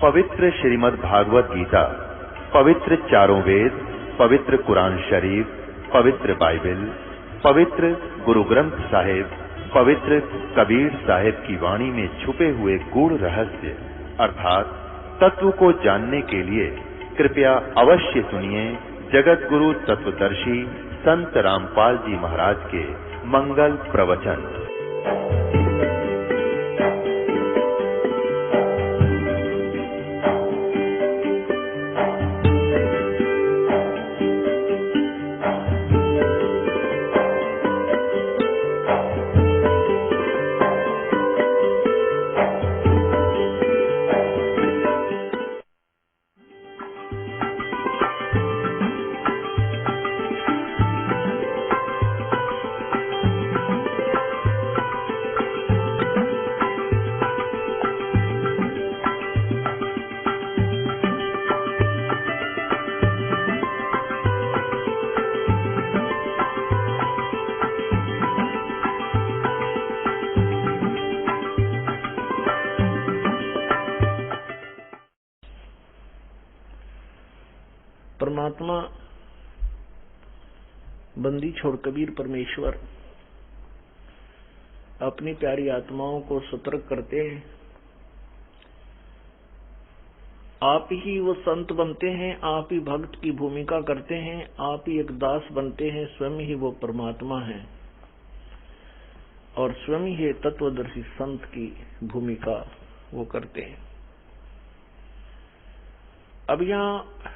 पवित्र श्रीमद् भागवत गीता, पवित्र चारों वेद, पवित्र कुरान शरीफ, पवित्र बाइबल, पवित्र गुरु ग्रंथ साहिब, पवित्र कबीर साहिब की वाणी में छुपे हुए गूढ़ रहस्य अर्थात तत्व को जानने के लिए कृपया अवश्य सुनिए जगत गुरु तत्वदर्शी संत रामपाल जी महाराज के मंगल प्रवचन। परमात्मा बंदी छोड़ कबीर परमेश्वर अपनी प्यारी आत्माओं को सतर्क करते हैं। आप ही वो संत बनते हैं, आप ही भक्त की भूमिका करते हैं, आप ही एक दास बनते हैं, स्वयं ही वो परमात्मा है और स्वयं ही तत्वदर्शी संत की भूमिका वो करते हैं। अब यहाँ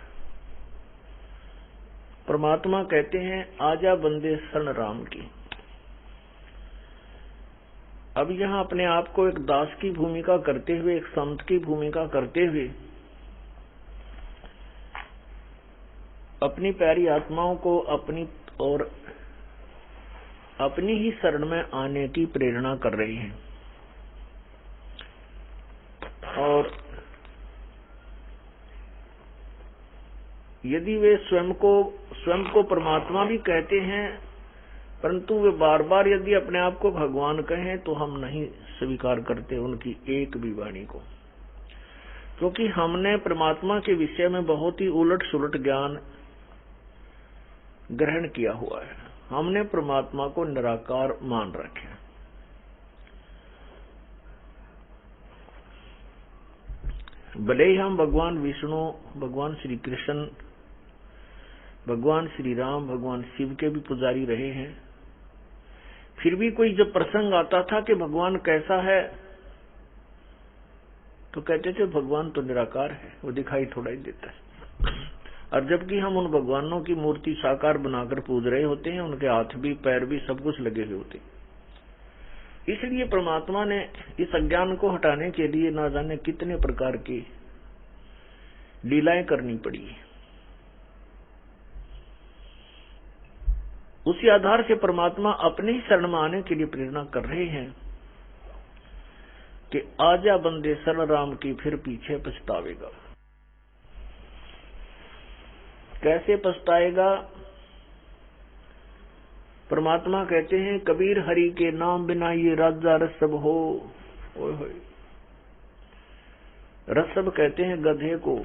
परमात्मा कहते हैं आजा बंदे शरण राम की। अब यहां अपने आप को एक दास की भूमिका करते हुए, एक संत की भूमिका करते हुए अपनी प्यारी आत्माओं को अपनी और अपनी ही शरण में आने की प्रेरणा कर रहे हैं। और यदि वे स्वयं को परमात्मा भी कहते हैं, परंतु वे बार बार यदि अपने आप को भगवान कहें तो हम नहीं स्वीकार करते उनकी एक भी वाणी को, क्योंकि हमने परमात्मा के विषय में बहुत ही उलट सुलट ज्ञान ग्रहण किया हुआ है। हमने परमात्मा को निराकार मान रखे। भले ही हम भगवान विष्णु, भगवान श्री कृष्ण, भगवान श्री राम, भगवान शिव के भी पुजारी रहे हैं, फिर भी कोई जब प्रसंग आता था कि भगवान कैसा है तो कहते थे भगवान तो निराकार है, वो दिखाई थोड़ा ही देता है। और जबकि हम उन भगवानों की मूर्ति साकार बनाकर पूज रहे होते हैं, उनके हाथ भी पैर भी सब कुछ लगे हुए होते हैं। इसलिए परमात्मा ने इस अज्ञान को हटाने के लिए ना जाने कितने प्रकार की लीलाएं करनी पड़ी। उसी आधार से परमात्मा अपने ही शरण में आने के लिए प्रेरणा कर रहे हैं कि आजा बंदे शरण राम की, फिर पीछे पछतावेगा। कैसे पछताएगा? परमात्मा कहते हैं कबीर हरि के नाम बिना ये राजा रसब हो। रसब कहते हैं गधे को,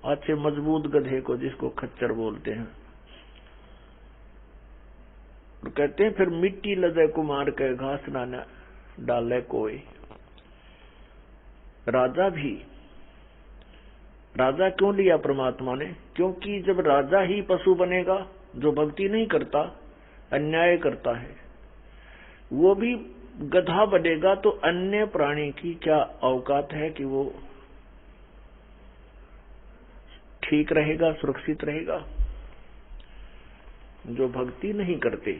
अच्छे मजबूत गधे को, जिसको खच्चर बोलते हैं। और कहते हैं फिर मिट्टी लदे कुमार के घास ना डाले कोई। राजा क्यों लिया परमात्मा ने? क्योंकि जब राजा ही पशु बनेगा, जो भक्ति नहीं करता, अन्याय करता है, वो भी गधा बनेगा, तो अन्य प्राणी की क्या औकात है कि वो ठीक रहेगा, सुरक्षित रहेगा? जो भक्ति नहीं करते,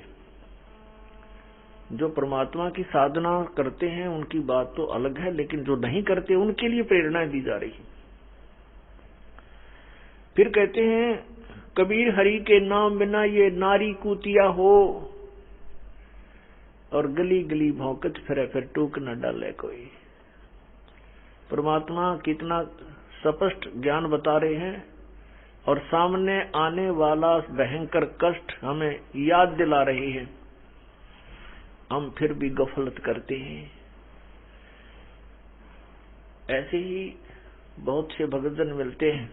जो परमात्मा की साधना करते हैं, उनकी बात तो अलग है, लेकिन जो नहीं करते उनके लिए प्रेरणाएं दी जा रही। फिर कहते हैं कबीर हरि के नाम बिना ये नारी कूतिया हो, और गली गली भौंकत फिरे, फिर टूक न डाले कोई। परमात्मा कितना स्पष्ट ज्ञान बता रहे हैं और सामने आने वाला भयंकर कष्ट हमें याद दिला रहे हैं। हम फिर भी गफलत करते हैं। ऐसे ही बहुत से भक्तजन मिलते हैं,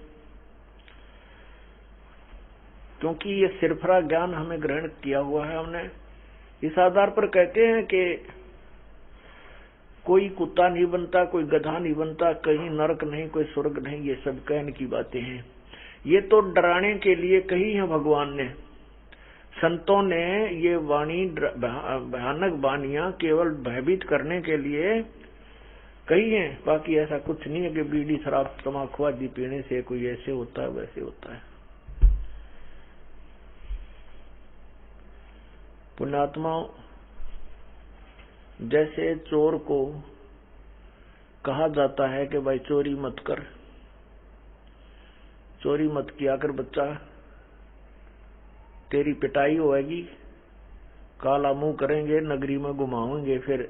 क्योंकि ये सिरफरा ज्ञान हमें ग्रहण किया हुआ है हमने। इस आधार पर कहते हैं कि कोई कुत्ता नहीं बनता, कोई गधा नहीं बनता, कहीं नरक नहीं, कोई स्वर्ग नहीं, ये सब कहने की बातें हैं। ये तो डराने के लिए कही है भगवान ने, संतों ने ये वाणी, भयानक वाणियां केवल भयभीत करने के लिए कही है। बाकी ऐसा कुछ नहीं है कि बीड़ी शराब तम्बाकू आदि पीने से कोई ऐसे होता है वैसे होता है। पुण्यात्माओं, जैसे चोर को कहा जाता है कि भाई चोरी मत कर, चोरी मत किया कर बच्चा, तेरी पिटाई होएगी, काला मुंह करेंगे, नगरी में घुमाएंगे, फिर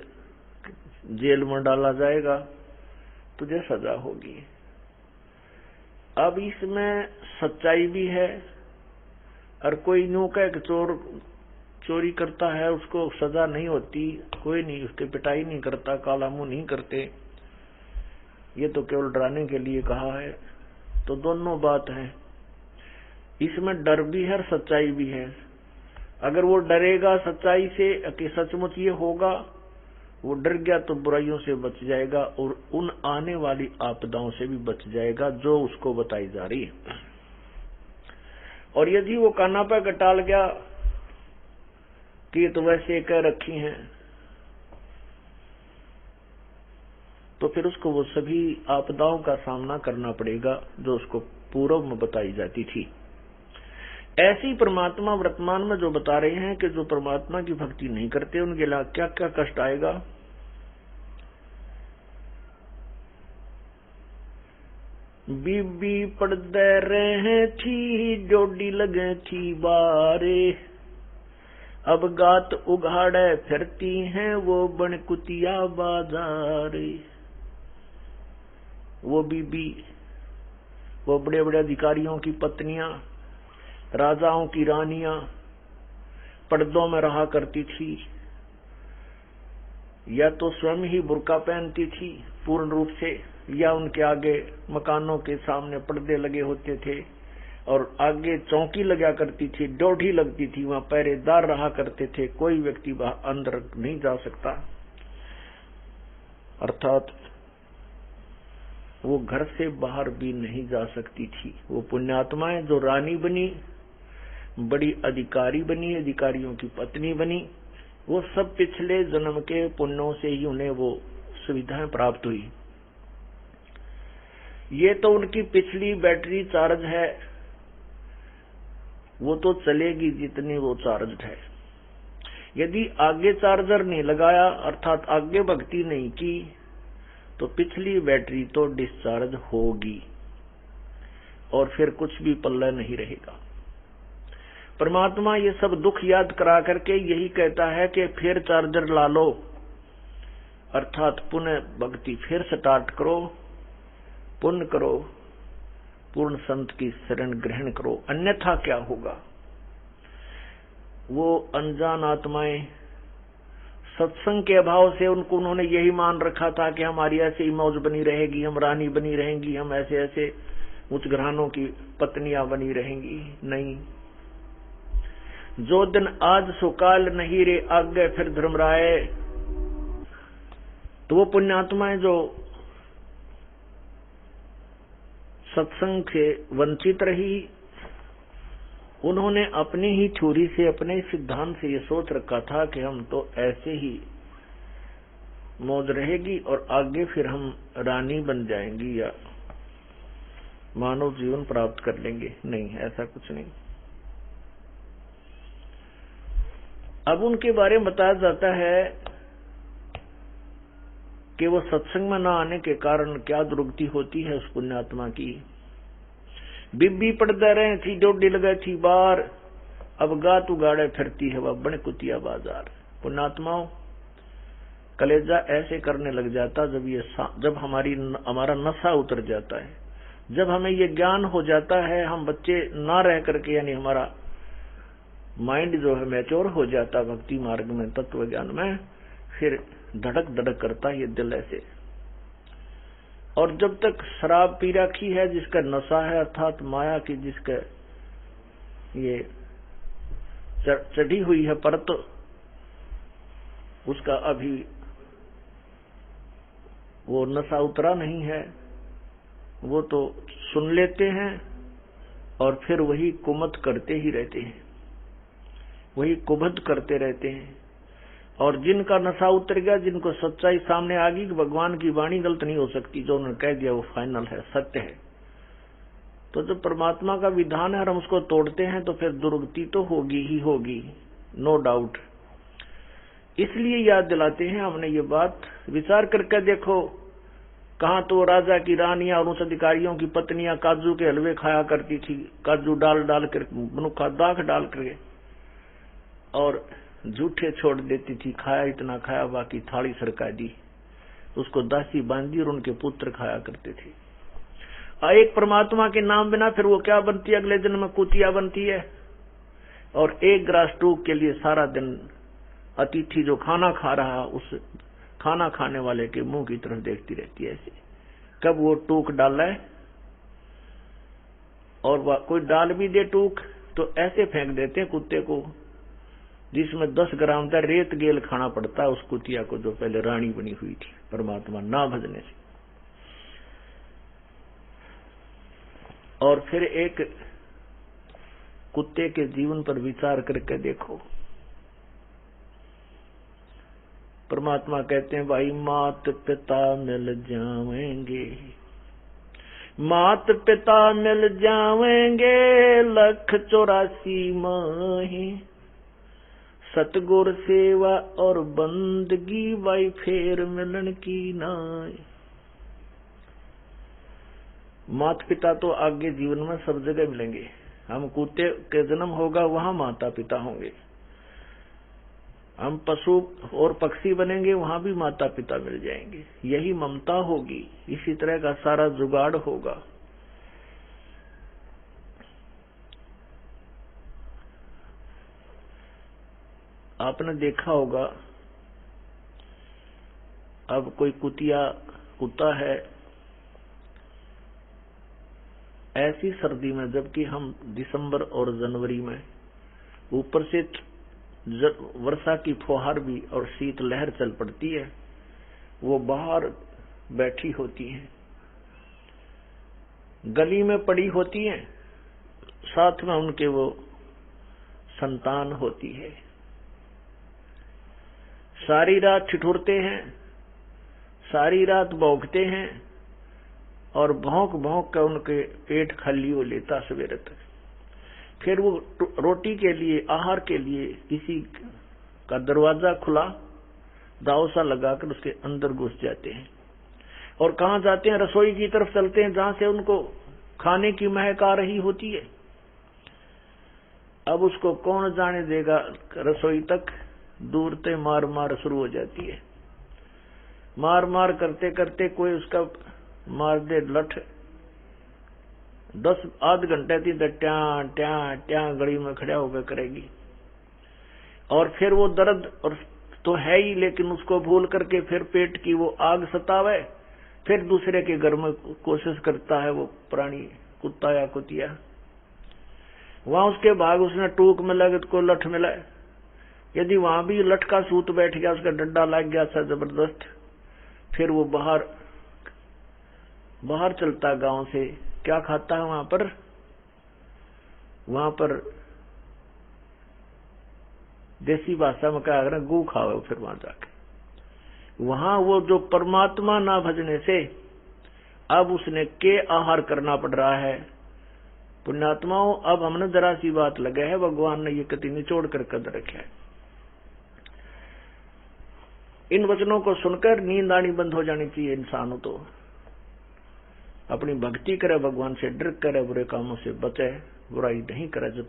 जेल में डाला जाएगा, तुझे सजा होगी। अब इसमें सच्चाई भी है, और कोई यूं कह कि चोर चोरी करता है उसको सजा नहीं होती, कोई नहीं, उसकी पिटाई नहीं करता, काला मुंह नहीं करते, ये तो केवल डराने के लिए कहा है। तो दोनों बात है, इसमें डर भी है और सच्चाई भी है। अगर वो डरेगा सच्चाई से कि सचमुच ये होगा, वो डर गया तो बुराइयों से बच जाएगा और उन आने वाली आपदाओं से भी बच जाएगा जो उसको बताई जा रही है। और यदि वो काना पे कटाल गया कि ये तो वैसे कह रखी हैं, तो फिर उसको वो सभी आपदाओं का सामना करना पड़ेगा जो उसको पूर्व में बताई जाती थी। ऐसी परमात्मा वर्तमान में जो बता रहे हैं कि जो परमात्मा की भक्ति नहीं करते उनके लिए क्या क्या कष्ट आएगा। बीबी पड़दे रहे थी, जोड़ी लगे थी बारे, अब गात उघाड़े फिरती हैं वो बनकुतिया बाजारे। वो बीबी, वो बड़े बड़े अधिकारियों की पत्नियां, राजाओं की रानियां पर्दों में रहा करती थी, या तो स्वयं ही बुर्का पहनती थी पूर्ण रूप से, या उनके आगे मकानों के सामने पर्दे लगे होते थे और आगे चौकी लगा करती थी, ड्योढ़ी लगती थी, वहां पहरेदार रहा करते थे, कोई व्यक्ति अंदर नहीं जा सकता। अर्थात वो घर से बाहर भी नहीं जा सकती थी। वो पुण्यात्माएं जो रानी बनी, बड़ी अधिकारी बनी, अधिकारियों की पत्नी बनी, वो सब पिछले जन्म के पुण्यों से ही उन्हें वो सुविधाएं प्राप्त हुई। ये तो उनकी पिछली बैटरी चार्ज है, वो तो चलेगी जितनी वो चार्ज है। यदि आगे चार्जर नहीं लगाया, अर्थात आगे भक्ति नहीं की, तो पिछली बैटरी तो डिस्चार्ज होगी और फिर कुछ भी पल्ला नहीं रहेगा। परमात्मा ये सब दुख याद करा करके यही कहता है कि फिर चार्जर ला लो, अर्थात पुनः भक्ति फिर स्टार्ट करो, पुण्य करो, पूर्ण संत की शरण ग्रहण करो, अन्यथा क्या होगा। वो अनजान आत्माएं सत्संग के अभाव से उन्होंने यही मान रखा था कि हमारी ऐसे ही मौज बनी रहेगी, हम रानी बनी रहेंगी, हम ऐसे ऐसे उच्च घरानों की पत्नियां बनी रहेंगी। नहीं, जो दिन आज सुकाल नहीं रे आगे फिर धर्मराय। तो वो पुण्यात्माएं जो सत्संग से वंचित रही, उन्होंने अपनी ही थ्योरी से, अपने सिद्धांत से ये सोच रखा था कि हम तो ऐसे ही मौज रहेगी और आगे फिर हम रानी बन जाएंगी या मानव जीवन प्राप्त कर लेंगे। नहीं, ऐसा कुछ नहीं। अब उनके बारे में बताया जाता है कि वो सत्संग में न आने के कारण क्या दुर्गति होती है उस पुण्यात्मा की। बिब्बी पड़दे रहे थी, डोडी लगे थी बार, अब गात उगाड़े फिरती है वह बन कुतिया बाजार। पुण्यात्माओं, कलेजा ऐसे करने लग जाता जब हमारा नशा उतर जाता है, जब हमें ये ज्ञान हो जाता है, हम बच्चे ना रह करके, यानी हमारा माइंड जो है मैच्योर हो जाता भक्ति मार्ग में, तत्व ज्ञान में, फिर धड़क धड़क करता ये दिल ऐसे। और जब तक शराब पी रखी है, जिसका नशा है अर्थात माया की जिसका ये चढ़ी हुई है परत, उसका अभी वो नशा उतरा नहीं है, वो तो सुन लेते हैं और फिर वही कुमत करते ही रहते हैं, वही कुबद करते रहते हैं। और जिनका नशा उतर गया, जिनको सच्चाई सामने आ गई कि भगवान की वाणी गलत नहीं हो सकती, जो उन्होंने कह दिया वो फाइनल है, सत्य है, तो जब परमात्मा का विधान है और हम उसको तोड़ते हैं तो फिर दुर्गति तो होगी ही होगी, नो डाउट। इसलिए याद दिलाते हैं हमने ये बात, विचार करके देखो, कहाँ तो राजा की रानियां और उस अधिकारियों की पत्नियां काजू के हलवे खाया करती थी, काजू डाल डाल कर, मनुखा दाख डाल करके, और झूठे छोड़ देती थी, खाया इतना खाया, बाकी थाली सरका दी, उसको दासी बांधी और उनके पुत्र खाया करते थे। एक परमात्मा के नाम बिना फिर वो क्या बनती है, अगले दिन में कुतिया बनती है। और एक ग्रास टूक के लिए सारा दिन अतिथि जो खाना खा रहा, उस खाना खाने वाले के मुंह की तरफ देखती रहती है, ऐसे कब वो टूक डाला है। और वह कोई डाल भी दे टूक तो ऐसे फेंक देते हैं कुत्ते को, जिसमें 10 ग्राम का रेत गेल खाना पड़ता है उस कुतिया को, जो पहले रानी बनी हुई थी परमात्मा ना भजने से। और फिर एक कुत्ते के जीवन पर विचार करके देखो, परमात्मा कहते हैं भाई मात पिता मिल जावेंगे, मात पिता मिल जावेंगे, 184 माही, सतगुर सेवा और बंदगी भाई फेर मिलन की नाई। माता पिता तो आगे जीवन में सब जगह मिलेंगे, हम कुत्ते के जन्म होगा वहां माता पिता होंगे, हम पशु और पक्षी बनेंगे वहां भी माता पिता मिल जाएंगे, यही ममता होगी, इसी तरह का सारा जुगाड़ होगा। आपने देखा होगा, अब कोई कुत्ता है, ऐसी सर्दी में, जबकि हम दिसंबर और जनवरी में ऊपर से वर्षा की फुहार भी और शीत लहर चल पड़ती है, वो बाहर बैठी होती हैं, गली में पड़ी होती हैं, साथ में उनके वो संतान होती है, सारी रात ठिठुरते हैं, सारी रात भौंकते हैं, और भौंक भौंक कर उनके पेट खाली हो लेता सवेरे तक। फिर वो रोटी के लिए, आहार के लिए किसी का दरवाजा खुला, दाव सा लगाकर उसके अंदर घुस जाते हैं। और कहाँ जाते हैं? रसोई की तरफ चलते हैं, जहां से उनको खाने की महक आ रही होती है। अब उसको कौन जाने देगा रसोई तक, दूर से मार मार शुरू हो जाती है। मार मार करते करते कोई उसका मार दे लठ, 10 आध घंटे थी ट्या ट्या ट्या गली में खड़ा होकर करेगी। और फिर वो दर्द और तो है ही, लेकिन उसको भूल करके फिर पेट की वो आग सतावे, फिर दूसरे के घर में कोशिश करता है वो प्राणी, कुत्ता या कुतिया। वहां उसके भाग उसने टूक मिला कि को लठ मिला, यदि वहां भी लठ का सूत बैठ गया, उसका डंडा लग गया था जबरदस्त, फिर वो बाहर चलता गांव से। क्या खाता है वहां पर देसी भाषा में क्या करें, गू खाओ। फिर वहां जाके वहां वो जो परमात्मा ना भजने से अब उसने के आहार करना पड़ रहा है। पुण्यात्माओं, अब हमने जरा सी बात लगे है, भगवान ने ये कति निचोड़ कर कद रखा है। इन वचनों को सुनकर नींद आनी बंद हो जानी चाहिए इंसानों। तो अपनी भक्ति करे, भगवान से डर करे, बुरे कामों से बचे, बुराई नहीं करे, जब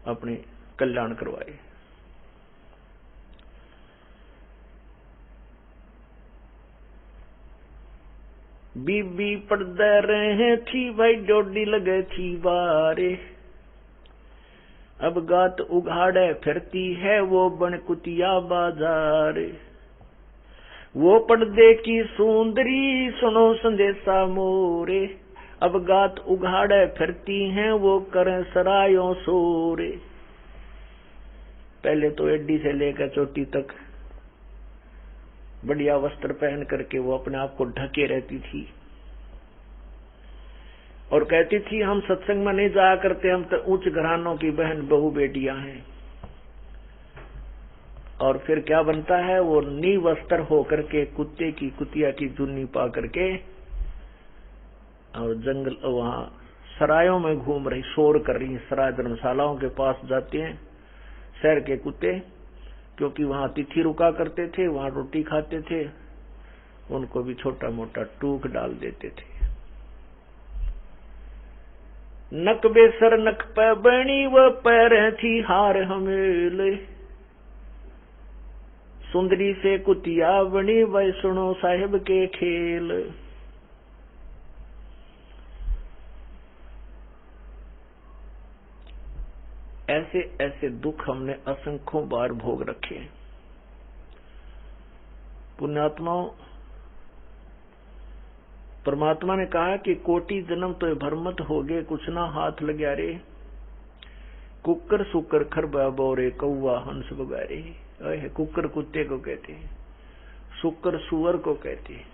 अपने कल्याण करवाए। बीबी पड़दे रहे थी भाई, डोडी लगे थी बारे, अब गात उघाड़े फिरती है वो बन कुतिया बाजारे। वो पर्दे की सुंदरी सुनो संदेशा मोरे, अब गात उघाड़े फिरती हैं वो करें सरायों सोरे। पहले तो एडी से लेकर चोटी तक बढ़िया वस्त्र पहन करके वो अपने आप को ढके रहती थी और कहती थी हम सत्संग में नहीं जाया करते, हम तो उच्च घरानों की बहन बहू बेटियां हैं। और फिर क्या बनता है, वो निवस्त्र होकर के कुत्ते की कुतिया की जुन्नी पा करके और जंगल वहां सरायों में घूम रही, शोर कर रही। सराय धर्मशालाओं के पास जाते हैं शहर के कुत्ते, क्योंकि वहां तिथि रुका करते थे, वहां रोटी खाते थे, उनको भी छोटा मोटा टूक डाल देते थे। नक बेसर नक पे बनी व पैर थी हार हमेले, सुंदरी से कुतिया बनी वह सुनो साहिब के खेल। ऐसे ऐसे दुख हमने असंख्यों बार भोग रखे हैं। पुण्यात्माओं, परमात्मा ने कहा कि कोटि जन्म तो भरमत हो गए, कुछ ना हाथ लग्या रे, कुकर सुकर खरबा बोरे कौवा हंस बगारे। कुकर कुत्ते को कहते हैं, सुकर सुअर को कहते हैं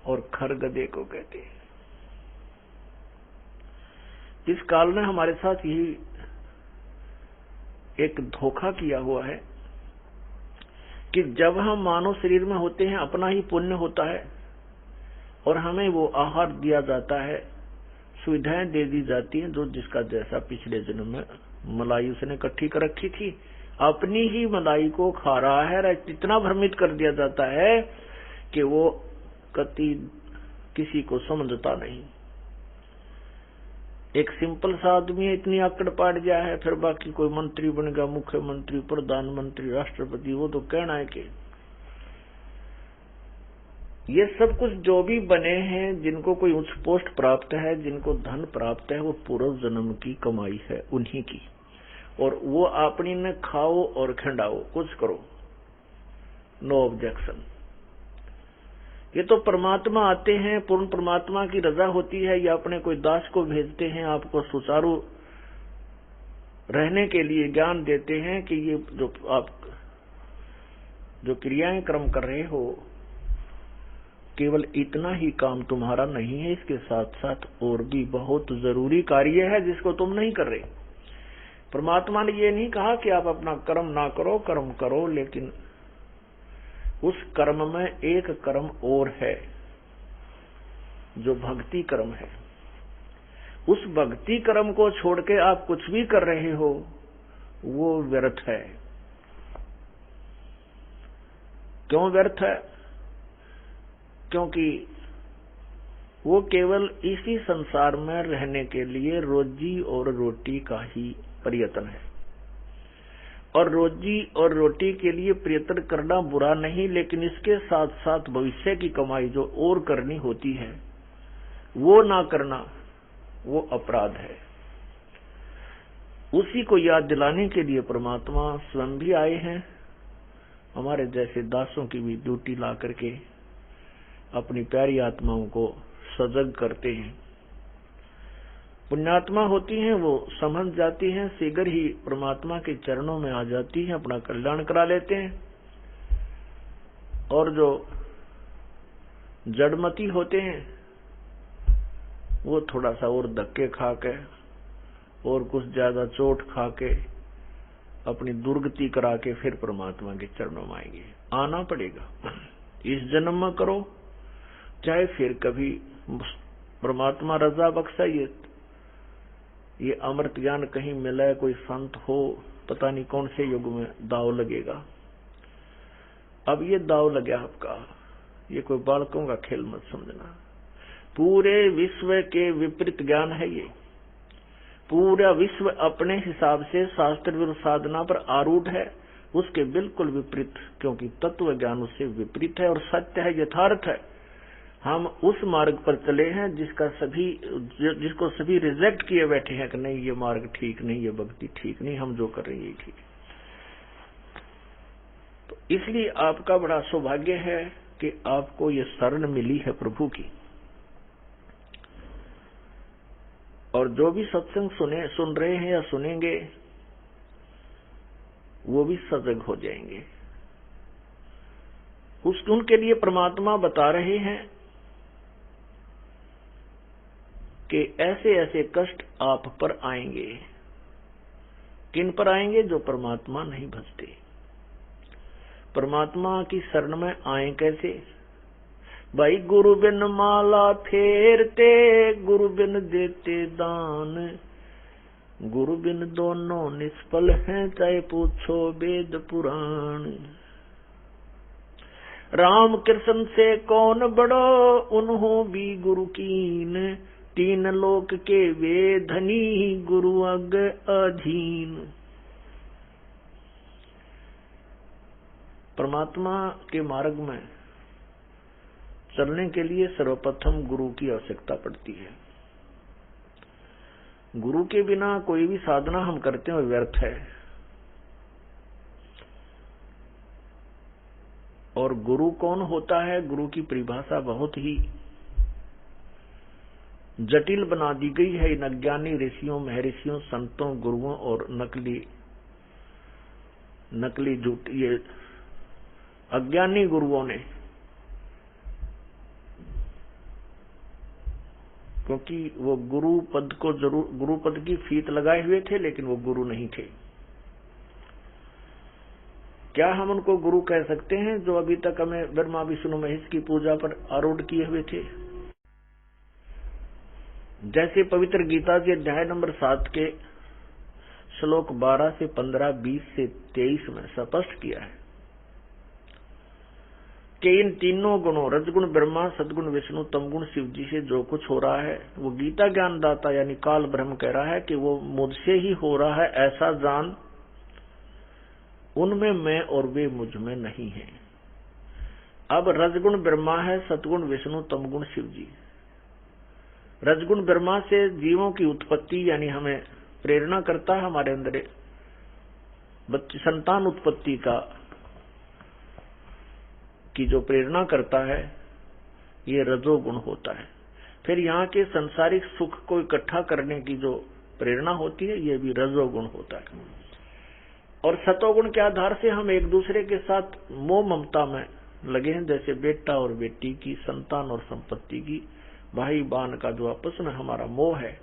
और खर गधे को कहते हैं। इस काल ने हमारे साथ यही एक धोखा किया हुआ है कि जब हम मानव शरीर में होते हैं अपना ही पुण्य होता है और हमें वो आहार दिया जाता है, सुविधाएं दे दी जाती हैं, जो जिसका जैसा पिछले जन्म में मलाई उसने इकट्ठी कर रखी थी, अपनी ही मलाई को खा रहा है। इतना भ्रमित कर दिया जाता है कि वो कति किसी को समझता नहीं। एक सिंपल सा आदमी है, इतनी आकड़ पाट गया है, फिर बाकी कोई मंत्री बन गया, मुख्यमंत्री, प्रधानमंत्री, राष्ट्रपति, वो तो कहना है कि ये सब कुछ जो भी बने हैं, जिनको कोई उच्च पोस्ट प्राप्त है, जिनको धन प्राप्त है, वो पूर्व जन्म की कमाई है उन्हीं की, और वो अपनी ने खाओ और खंडाओ, कुछ करो, नो ऑब्जेक्शन। ये तो परमात्मा आते हैं, पूर्ण परमात्मा की रजा होती है, या अपने कोई दास को भेजते हैं आपको सुचारू रहने के लिए ज्ञान देते हैं कि ये जो आप जो क्रियाएं कर्म कर रहे हो, केवल इतना ही काम तुम्हारा नहीं है, इसके साथ साथ और भी बहुत जरूरी कार्य है जिसको तुम नहीं कर रहे। परमात्मा ने ये नहीं कहा कि आप अपना कर्म ना करो, कर्म करो, लेकिन उस कर्म में एक कर्म और है जो भक्ति कर्म है। उस भक्ति कर्म को छोड़ के आप कुछ भी कर रहे हो वो व्यर्थ है। क्यों व्यर्थ है? क्योंकि वो केवल इसी संसार में रहने के लिए रोजी और रोटी का ही प्रयत्न है, और रोजी और रोटी के लिए प्रयत्न करना बुरा नहीं, लेकिन इसके साथ साथ भविष्य की कमाई जो और करनी होती है वो ना करना, वो अपराध है। उसी को याद दिलाने के लिए परमात्मा स्वयं भी आए हैं, हमारे जैसे दासों की भी ड्यूटी ला करके अपनी प्यारी आत्माओं को सजग करते हैं। पुण्यात्मा होती हैं, वो समझ जाती हैं, शीघ्र ही परमात्मा के चरणों में आ जाती हैं, अपना कल्याण करा लेते हैं। और जो जड़मती होते हैं वो थोड़ा सा और धक्के खा के और कुछ ज्यादा चोट खा के अपनी दुर्गति करा के फिर परमात्मा के चरणों में आएंगे। आना पड़ेगा, इस जन्म में करो, चाहे फिर कभी परमात्मा रजा बख्शा ये अमृत ज्ञान कहीं मिला, कोई संत हो, पता नहीं कौन से युग में दाव लगेगा। अब ये दाव लगे आपका, ये कोई बालकों का खेल मत समझना। पूरे विश्व के विपरीत ज्ञान है ये। पूरा विश्व अपने हिसाब से शास्त्र विरुद्ध साधना पर आरूढ़ है, उसके बिल्कुल विपरीत, क्योंकि तत्व ज्ञान उससे विपरीत है और सत्य है, यथार्थ है। हम उस मार्ग पर चले हैं जिसको सभी रिजेक्ट किए बैठे हैं कि नहीं ये मार्ग ठीक नहीं, ये भक्ति ठीक नहीं, हम जो कर रहे हैं ये ठीक है। तो इसलिए आपका बड़ा सौभाग्य है कि आपको ये शरण मिली है प्रभु की। और जो भी सत्संग सुन रहे हैं या सुनेंगे, वो भी सजग हो जाएंगे। उनके लिए परमात्मा बता रहे हैं कि ऐसे ऐसे कष्ट आप पर आएंगे। किन पर आएंगे? जो परमात्मा नहीं भजते। परमात्मा की शरण में आए कैसे? भाई गुरु बिन माला फेरते, गुरु बिन देते दान, गुरु बिन दोनों निष्फल हैं, चाहे पूछो वेद पुराण। राम कृष्ण से कौन बड़ो, उन्हों भी गुरु कीन, तीन लोक के वे धनी, गुरु अग अधीन। परमात्मा के मार्ग में चलने के लिए सर्वप्रथम गुरु की आवश्यकता पड़ती है। गुरु के बिना कोई भी साधना हम करते हैं व्यर्थ है। और गुरु कौन होता है? गुरु की परिभाषा बहुत ही जटिल बना दी गई है इन अज्ञानी ऋषियों, महर्षियों, संतों, गुरुओं और नकली झूठ ये अज्ञानी गुरुओं ने। क्योंकि वो गुरु पद को जरूर गुरु पद की फीत लगाए हुए थे, लेकिन वो गुरु नहीं थे। क्या हम उनको गुरु कह सकते हैं जो अभी तक हमें ब्रह्मा विष्णु महेश की पूजा पर आरूढ़ किए हुए थे? जैसे पवित्र गीता के अध्याय नंबर 7 के श्लोक 12 से 15, 20 से 23 में स्पष्ट किया है कि इन तीनों गुणों रजगुण ब्रह्मा, सदगुण विष्णु, तमगुण शिव जी से जो कुछ हो रहा है, वो गीता ज्ञानदाता यानी काल ब्रह्म कह रहा है कि वो मुझसे ही हो रहा है, ऐसा जान। उनमें मैं और वे मुझ में नहीं है। अब रजगुण ब्रह्मा है, सतगुण विष्णु, तमगुण शिव जी। रजगुण ब्रह्मा से जीवों की उत्पत्ति यानी हमें प्रेरणा करता है, हमारे अंदर संतान उत्पत्ति की जो प्रेरणा करता है, ये रजोगुण होता है। फिर यहाँ के संसारिक सुख को इकट्ठा करने की जो प्रेरणा होती है, ये भी रजोगुण होता है। और सतोगुण के आधार से हम एक दूसरे के साथ मोह ममता में लगे हैं, जैसे बेटा और बेटी की, संतान और संपत्ति की, भाई बहन का जो आपस में हमारा मोह है,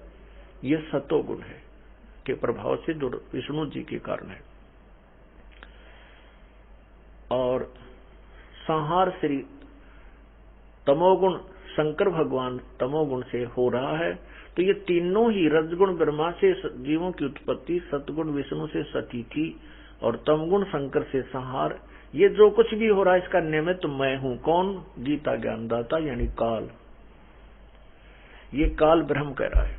ये सतोगुण है के प्रभाव से जो विष्णु जी के कारण है। और संहार श्री तमोगुण शंकर भगवान तमोगुण से हो रहा है। तो ये तीनों ही रजगुण ब्रह्मा से जीवों की उत्पत्ति, सतगुण विष्णु से सतीथि और तमगुण शंकर से संहार, ये जो कुछ भी हो रहा है इसका निमित्त मैं हूं। कौन? गीता ज्ञानदाता यानी काल। ये काल ब्रह्म कह रहा है।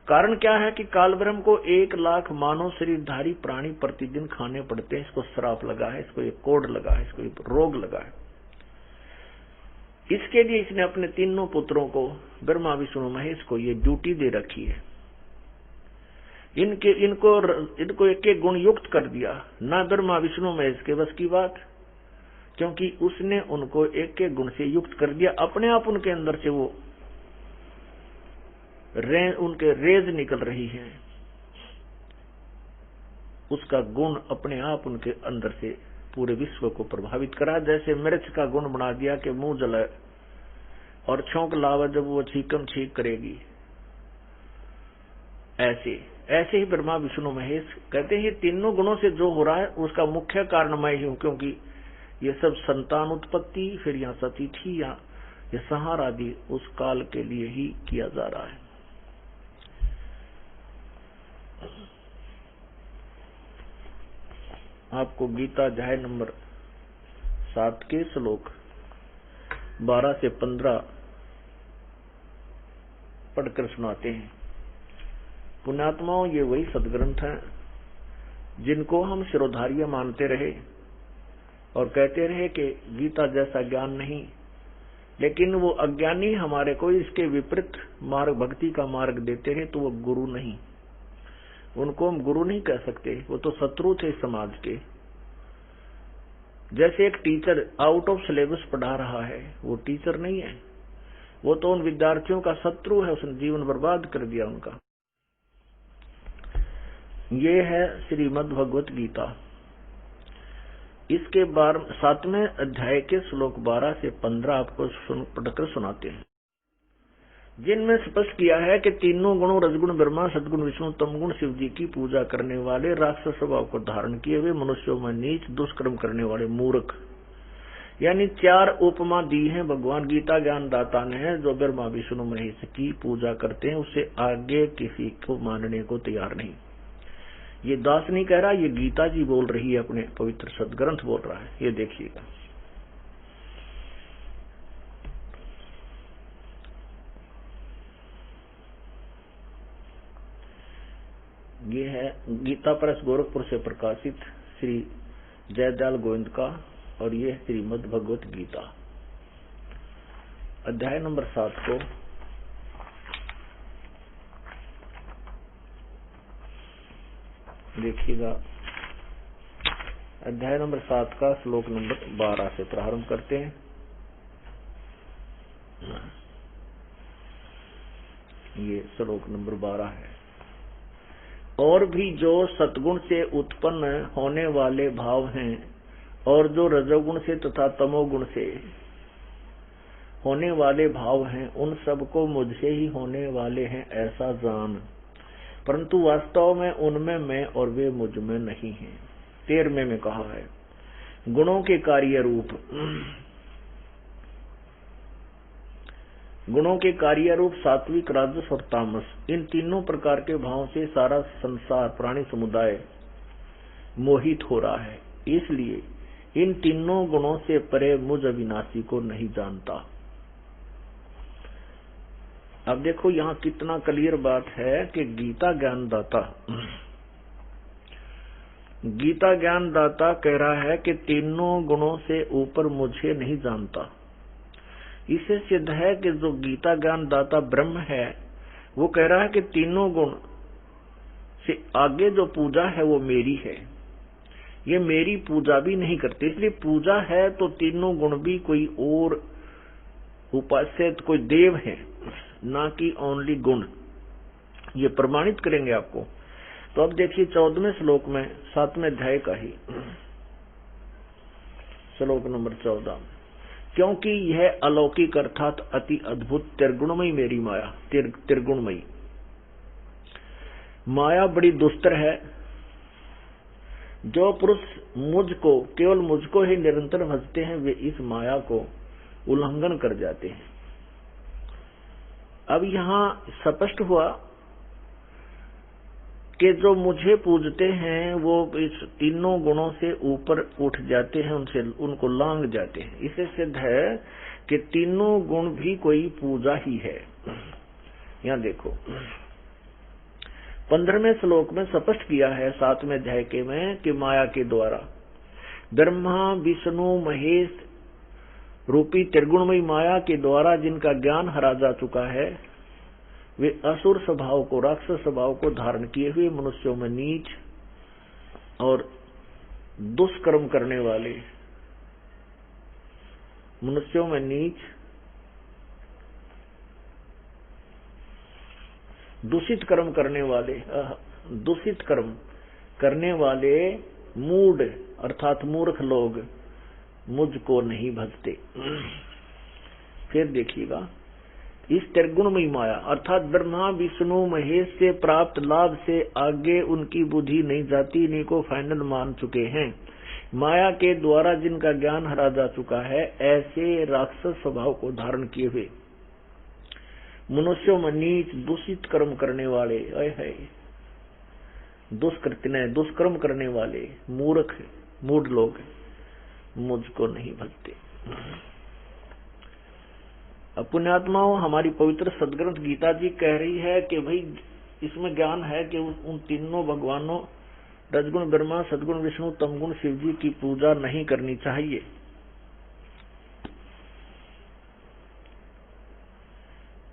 कारण क्या है कि काल ब्रह्म को 1 लाख मानव शरीरधारी प्राणी प्रतिदिन खाने पड़ते हैं। इसको श्राप लगा है, इसको एक कोड लगा है, इसको एक रोग लगा है। इसके लिए इसने अपने तीनों पुत्रों को, ब्रह्मा विष्णु महेश को, ये ड्यूटी दे रखी है। इनको एक गुण युक्त कर दिया, ना ब्रह्मा विष्णु महेश के बस की बात, क्योंकि उसने उनको एक गुण से युक्त कर दिया। अपने आप उनके अंदर से वो उनके रेज निकल रही है, उसका गुण अपने आप उनके अंदर से पूरे विश्व को प्रभावित करा। जैसे मिर्च का गुण बना दिया कि मुंह जले और छौंक लावा जब वो छीकम छीक करेगी, ऐसे ही ब्रह्मा विष्णु महेश कहते हैं तीनों गुणों से जो हो रहा है उसका मुख्य कारण मैं ही हूं। क्योंकि ये सब संतान उत्पत्ति, फिर यहाँ सतीथि या ये संहार आदि उस काल के लिए ही किया जा रहा है। आपको गीता अध्याय नंबर 7 के श्लोक 12 से 15 पढ़कर सुनाते हैं। पुण्यात्माओं, ये वही सदग्रंथ हैं जिनको हम शिरोधार्य मानते रहे और कहते रहे कि गीता जैसा ज्ञान नहीं, लेकिन वो अज्ञानी हमारे को इसके विपरीत मार्ग, भक्ति का मार्ग देते रहे, तो वो गुरु नहीं। उनको हम गुरु नहीं कह सकते, वो तो शत्रु थे समाज के। जैसे एक टीचर आउट ऑफ सिलेबस पढ़ा रहा है, वो टीचर नहीं है, वो तो उन विद्यार्थियों का शत्रु है, उसने जीवन बर्बाद कर दिया उनका। ये है श्रीमद् भगवत गीता। इसके 7वें अध्याय के श्लोक 12 से 15 आपको पढ़कर सुनाते हैं, जिनमें स्पष्ट किया है कि तीनों गुणों रजगुण ब्रह्मा, सदगुण विष्णु, तमगुण शिव जी की पूजा करने वाले, राक्षस स्वभाव को धारण किए हुए मनुष्यों में नीच, दुष्कर्म करने वाले मूर्ख, यानी 4 उपमा दी है भगवान गीता ज्ञान दाता ने। जो ब्रह्मा विष्णु महेश की पूजा करते हैं उससे आगे किसी को मानने को तैयार नहीं। ये दास नहीं कह रहा, ये गीता जी बोल रही है, अपने पवित्र सदग्रंथ बोल रहा है। ये देखिएगा, ये है गीता प्रेस गोरखपुर से प्रकाशित श्री जयदयाल गोविंद का, और ये श्रीमद् भगवत गीता अध्याय नंबर 7 को देखिएगा। अध्याय नंबर 7 का श्लोक नंबर 12 से प्रारंभ करते हैं। ये श्लोक नंबर 12 है। और भी जो सतगुण से उत्पन्न होने वाले भाव हैं और जो रजोगुण से तथा तमोगुण से होने वाले भाव हैं, उन सबको मुझसे ही होने वाले हैं ऐसा जान, परंतु वास्तव में उनमें मैं और वे मुझ में नहीं हैं। 13वें में कहा है, गुणों के कार्य रूप, गुणों के कार्य रूप सात्विक, राजस और तामस, इन तीनों प्रकार के भाव से सारा संसार प्राणी समुदाय मोहित हो रहा है। इसलिए इन तीनों गुणों से परे मुझ अविनाशी को नहीं जानता। अब देखो यहाँ कितना क्लियर बात है कि गीता ज्ञानदाता, गीता ज्ञानदाता कह रहा है कि तीनों गुणों से ऊपर मुझे नहीं जानता। इससे सिद्ध है कि जो गीता ज्ञानदाता ब्रह्म है, वो कह रहा है कि तीनों गुण से आगे जो पूजा है वो मेरी है, ये मेरी पूजा भी नहीं करते। इसलिए पूजा है तो तीनों गुण भी कोई और उपास्य कोई देव है, ना कि ओनली गुण। ये प्रमाणित करेंगे आपको। तो अब देखिए 14वें श्लोक में 7वें अध्याय का ही श्लोक नंबर 14, क्योंकि यह अलौकिक अर्थात अति अद्भुत त्रिगुणमयी मेरी माया, त्रिगुणमयी माया बड़ी दुस्तर है। जो पुरुष मुझको, केवल मुझको ही निरंतर भजते हैं, वे इस माया को उल्लंघन कर जाते हैं। अब यहाँ स्पष्ट हुआ कि जो मुझे पूजते हैं वो इस तीनों गुणों से ऊपर उठ जाते हैं, उनको लांघ जाते हैं। इससे सिद्ध है कि तीनों गुण भी कोई पूजा ही है। यहाँ देखो 15वें श्लोक में स्पष्ट किया है 7वें अध्याय के में कि माया के द्वारा ब्रह्मा विष्णु महेश रूपी त्रिगुणमयी माया के द्वारा जिनका ज्ञान हरा जा चुका है, वे असुर स्वभाव को, राक्षस स्वभाव को धारण किए हुए मनुष्यों में नीच और दुष्कर्म करने वाले, मनुष्यों में नीच दूषित कर्म करने वाले, दूषित कर्म करने वाले मूढ़ अर्थात मूर्ख लोग मुझको नहीं भजते। फिर देखिएगा, इस त्रिगुणमयी माया अर्थात ब्रह्मा विष्णु महेश से प्राप्त लाभ से आगे उनकी बुद्धि नहीं जाती, इन्हीं को फाइनल मान चुके हैं। माया के द्वारा जिनका ज्ञान हरा जा चुका है, ऐसे राक्षस स्वभाव को धारण किए हुए मनुष्यों में नीच दूषित कर्म करने वाले, दुष्कर्म करने वाले मूर्ख मूढ़ लोग मुझको नहीं भजते। अब पुण्यात्माओं, हमारी पवित्र सदग्रंथ गीता जी कह रही है कि भाई इसमें ज्ञान है कि उन तीनों भगवानों रजगुण ब्रह्मा, सदगुण विष्णु, तमगुण शिव जी की पूजा नहीं करनी चाहिए।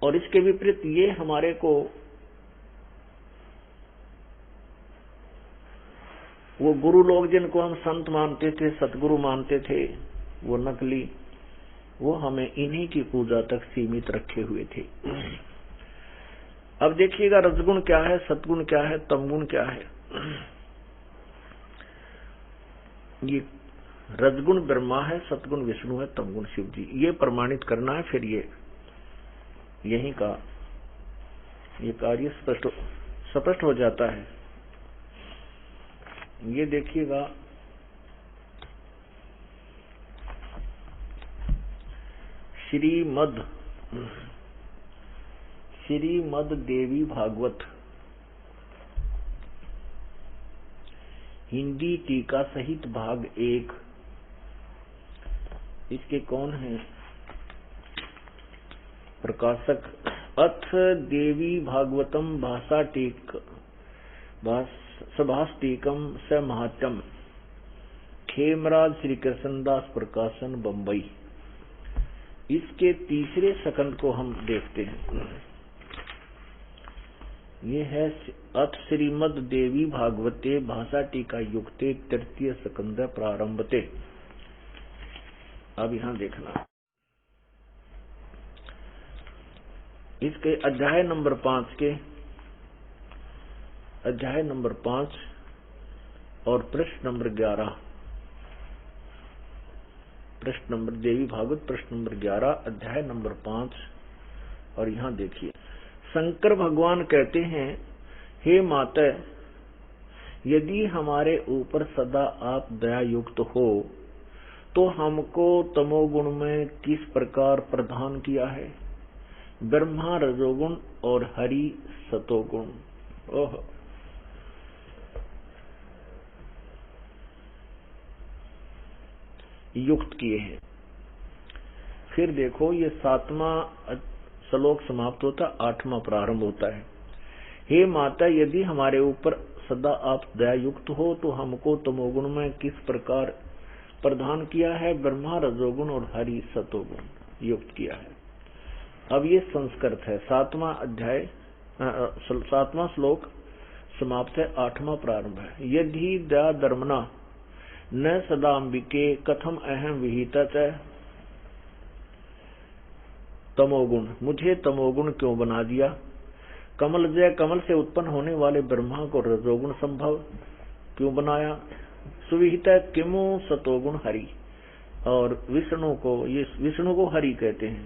और इसके विपरीत ये हमारे को वो गुरु लोग जिनको हम संत मानते थे, सतगुरु मानते थे, वो नकली, वो हमें इन्हीं की पूजा तक सीमित रखे हुए थे। अब देखिएगा रजगुण क्या है, सतगुण क्या है, तमगुण क्या है। ये रजगुण ब्रह्मा है, सतगुण विष्णु है, तमगुण शिव जी। ये प्रमाणित करना है, फिर ये यहीं का ये कार्य स्पष्ट हो जाता है। ये देखिएगा श्रीमद देवी भागवत हिंदी टीका सहित भाग 1। इसके कौन है प्रकाशक? अथ देवी भागवतम सभाष्टीकम स महात्यम, खेमराज श्री कृष्णदास प्रकाशन, बंबई। इसके तीसरे सकंद को हम देखते हैं। ये है अथ श्रीमद देवी भागवते भाषा टीका युक्ते तृतीय सकंद प्रारंभते। अब यहां देखना, इसके अध्याय नंबर 5 और पृष्ठ नंबर 11, पृष्ठ नंबर देवी भागवत पृष्ठ नंबर 11 अध्याय नंबर 5। और यहां देखिए, शंकर भगवान कहते हैं, हे माता, यदि हमारे ऊपर सदा आप दया युक्त हो तो हमको तमोगुण में किस प्रकार प्रदान किया है? ब्रह्मा रजोगुण और हरि सतोगुण युक्त किए हैं। फिर देखो, ये 7वां श्लोक समाप्त होता, 8वां प्रारंभ होता है। हे माता, यदि हमारे ऊपर सदा आप दया युक्त हो तो हमको तमोगुण में किस प्रकार प्रदान किया है? ब्रह्मा रजोगुण और हरि सतोगुण युक्त किया है। अब ये संस्कृत है। 7वां श्लोक समाप्त है, 8वां प्रारंभ है। यदि दया धर्मना न सदा अंबिके कथम अहम विहित तमोगुण, मुझे तमोगुण क्यों बना दिया? कमल जय, कमल से उत्पन्न होने वाले ब्रह्मा को रजोगुण संभव क्यों बनाया? सुविहित किमु सतोगुण हरि, और विष्णु को हरि कहते हैं,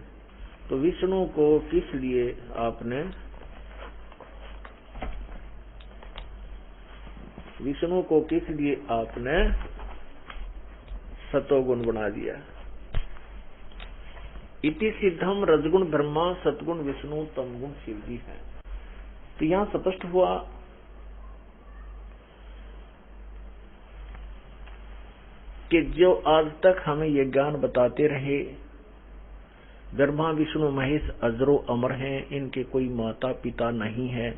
तो विष्णु को किस लिए आपने सतोगुण बना दिया? इति सिद्धम रजगुण ब्रह्मा, सतगुण विष्णु, तमगुण शिव जी है। तो यहां स्पष्ट हुआ कि जो आज तक हमें ये ज्ञान बताते रहे, ब्रह्मा विष्णु महेश अजरो अमर हैं, इनके कोई माता पिता नहीं है,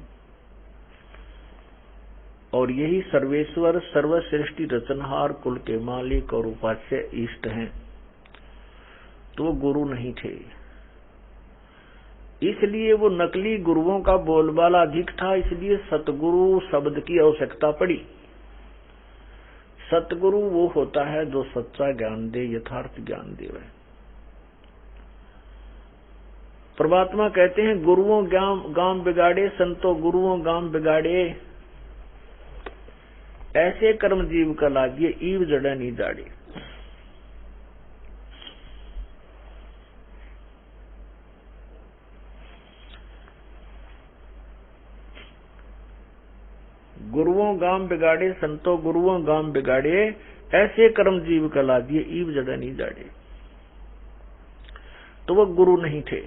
और यही सर्वेश्वर सर्वश्रेष्ठी रचनहार कुल के मालिक और उपास्य इष्ट हैं, तो वो गुरु नहीं थे। इसलिए वो नकली गुरुओं का बोलबाला अधिक था, इसलिए सतगुरु शब्द की आवश्यकता पड़ी। सतगुरु वो होता है जो सच्चा ज्ञान दे, यथार्थ ज्ञान दे। परमात्मा कहते हैं, गुरुओं गांव बिगाड़े, संतो गुरुओं गांव बिगाड़े, ऐसे कर्म जीव का लागिए, ईव जड़ा नहीं दाड़े। गुरुओं गांव बिगाड़े, संतो गुरुओं गांव बिगाड़े, ऐसे कर्म जीव का लागिए, ईव जड़ा नहीं दाड़े। तो वो गुरु नहीं थे।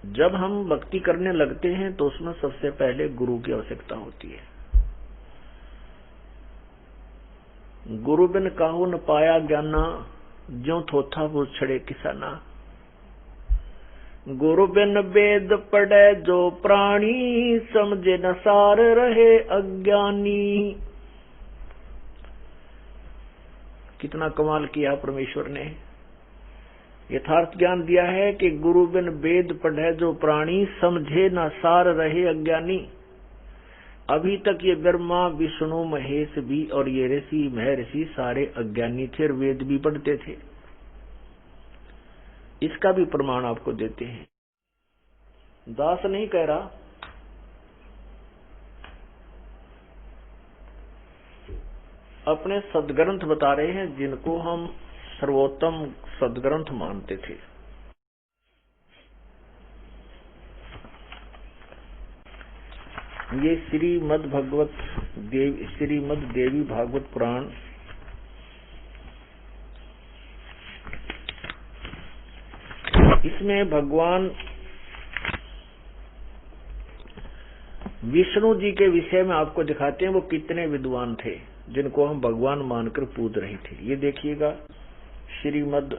जब हम भक्ति करने लगते हैं तो उसमें सबसे पहले गुरु की आवश्यकता होती है। गुरु बिन काहू न पाया ज्ञाना, ज्यों थोथा वो छड़े किसाना। गुरु बिन वेद पढ़े जो प्राणी, समझे न सार रहे अज्ञानी। कितना कमाल किया परमेश्वर ने, यथार्थ ज्ञान दिया है कि गुरु बिन वेद पढ़े जो प्राणी, समझे न सार रहे अज्ञानी। अभी तक ये ब्रह्मा विष्णु महेश भी और ये ऋषि महर्षि सारे अज्ञानी थे और वेद भी पढ़ते थे। इसका भी प्रमाण आपको देते हैं। दास नहीं कह रहा, अपने सदग्रंथ बता रहे हैं जिनको हम सर्वोत्तम सदग्रंथ मानते थे। ये श्रीमद् देवी भागवत पुराण इसमें भगवान विष्णु जी के विषय में आपको दिखाते हैं वो कितने विद्वान थे जिनको हम भगवान मानकर पूज रहे थे। ये देखिएगा श्रीमद्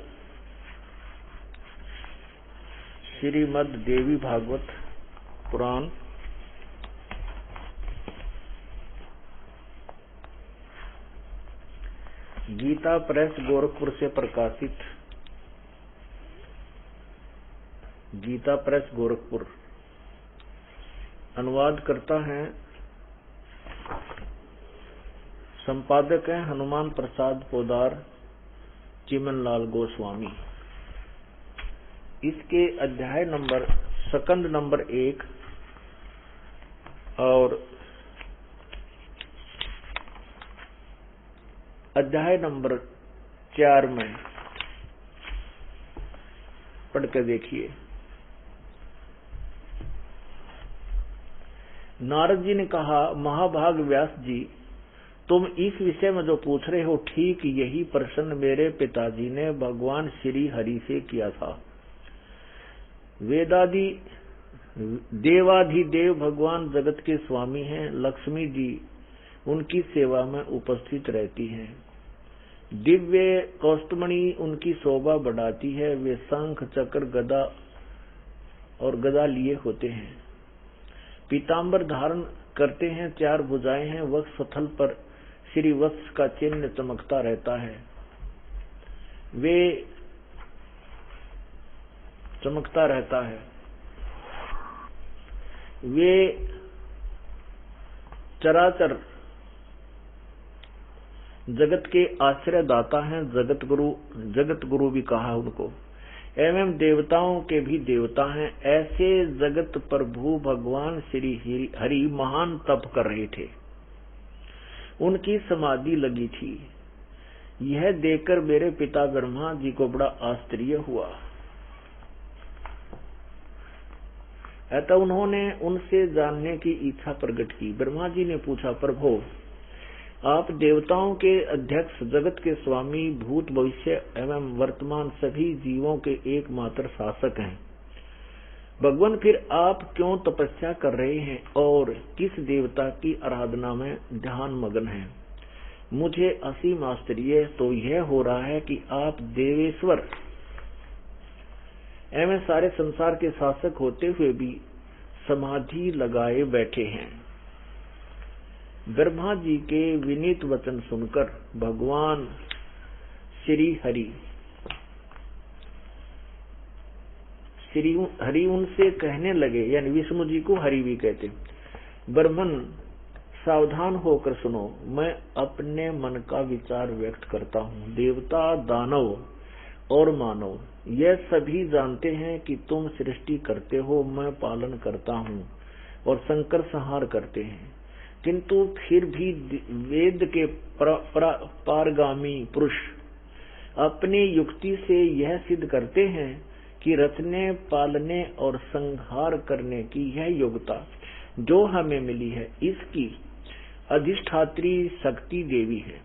देवी भागवत पुराण गीता प्रेस गोरखपुर से प्रकाशित, गीता प्रेस गोरखपुर। अनुवाद करता है, संपादक है हनुमान प्रसाद पोदार चिमनलाल गोस्वामी। इसके अध्याय नंबर स्कंद नंबर 1 और अध्याय नंबर 4 में पढ़ कर देखिए। नारद जी ने कहा, महाभाग व्यास जी, तुम इस विषय में जो पूछ रहे हो ठीक यही प्रश्न मेरे पिताजी ने भगवान श्री हरि से किया था। वेदादि देवाधिदेव भगवान जगत के स्वामी हैं। लक्ष्मी जी उनकी सेवा में उपस्थित रहती हैं। दिव्य कौस्तुमणि उनकी शोभा बढ़ाती है। वे शंख चक्र गदा और गदा लिए होते हैं। पीतांबर धारण करते हैं। 4 भुजाएं हैं। वक्ष स्थल पर श्री वत्स का चिन्ह चमकता रहता है। वे चमकता रहता है। वे चराचर जगत के आश्रय दाता हैं। जगत गुरु भी कहा उनको। एवं देवताओं के भी देवता हैं। ऐसे जगत प्रभु भगवान श्री हरि महान तप कर रहे थे। उनकी समाधि लगी थी। यह देखकर मेरे पिता ब्रह्मा जी को बड़ा आश्चर्य हुआ। अतः उन्होंने उनसे जानने की इच्छा प्रकट की। ब्रह्मा जी ने पूछा, प्रभु आप देवताओं के अध्यक्ष, जगत के स्वामी, भूत भविष्य एवं वर्तमान सभी जीवों के एकमात्र शासक हैं। भगवान फिर आप क्यों तपस्या कर रहे हैं और किस देवता की आराधना में ध्यान मग्न हैं? मुझे असीम आश्चर्य तो यह हो रहा है कि आप देवेश्वर एवं सारे संसार के शासक होते हुए भी समाधि लगाए बैठे हैं। ब्रह्मा जी के विनीत वचन सुनकर भगवान श्री हरि उनसे कहने लगे, यानी विष्णु जी को हरि भी कहते, ब्रह्मन सावधान होकर सुनो, मैं अपने मन का विचार व्यक्त करता हूँ। देवता, दानव और मानव यह सभी जानते हैं कि तुम सृष्टि करते हो, मैं पालन करता हूँ और संकर संहार करते हैं। किंतु फिर भी वेद के पारगामी पुरुष अपनी युक्ति से यह सिद्ध करते हैं कि रचने, पालने और संहार करने की यह योग्यता जो हमें मिली है, इसकी अधिष्ठात्री शक्ति देवी है।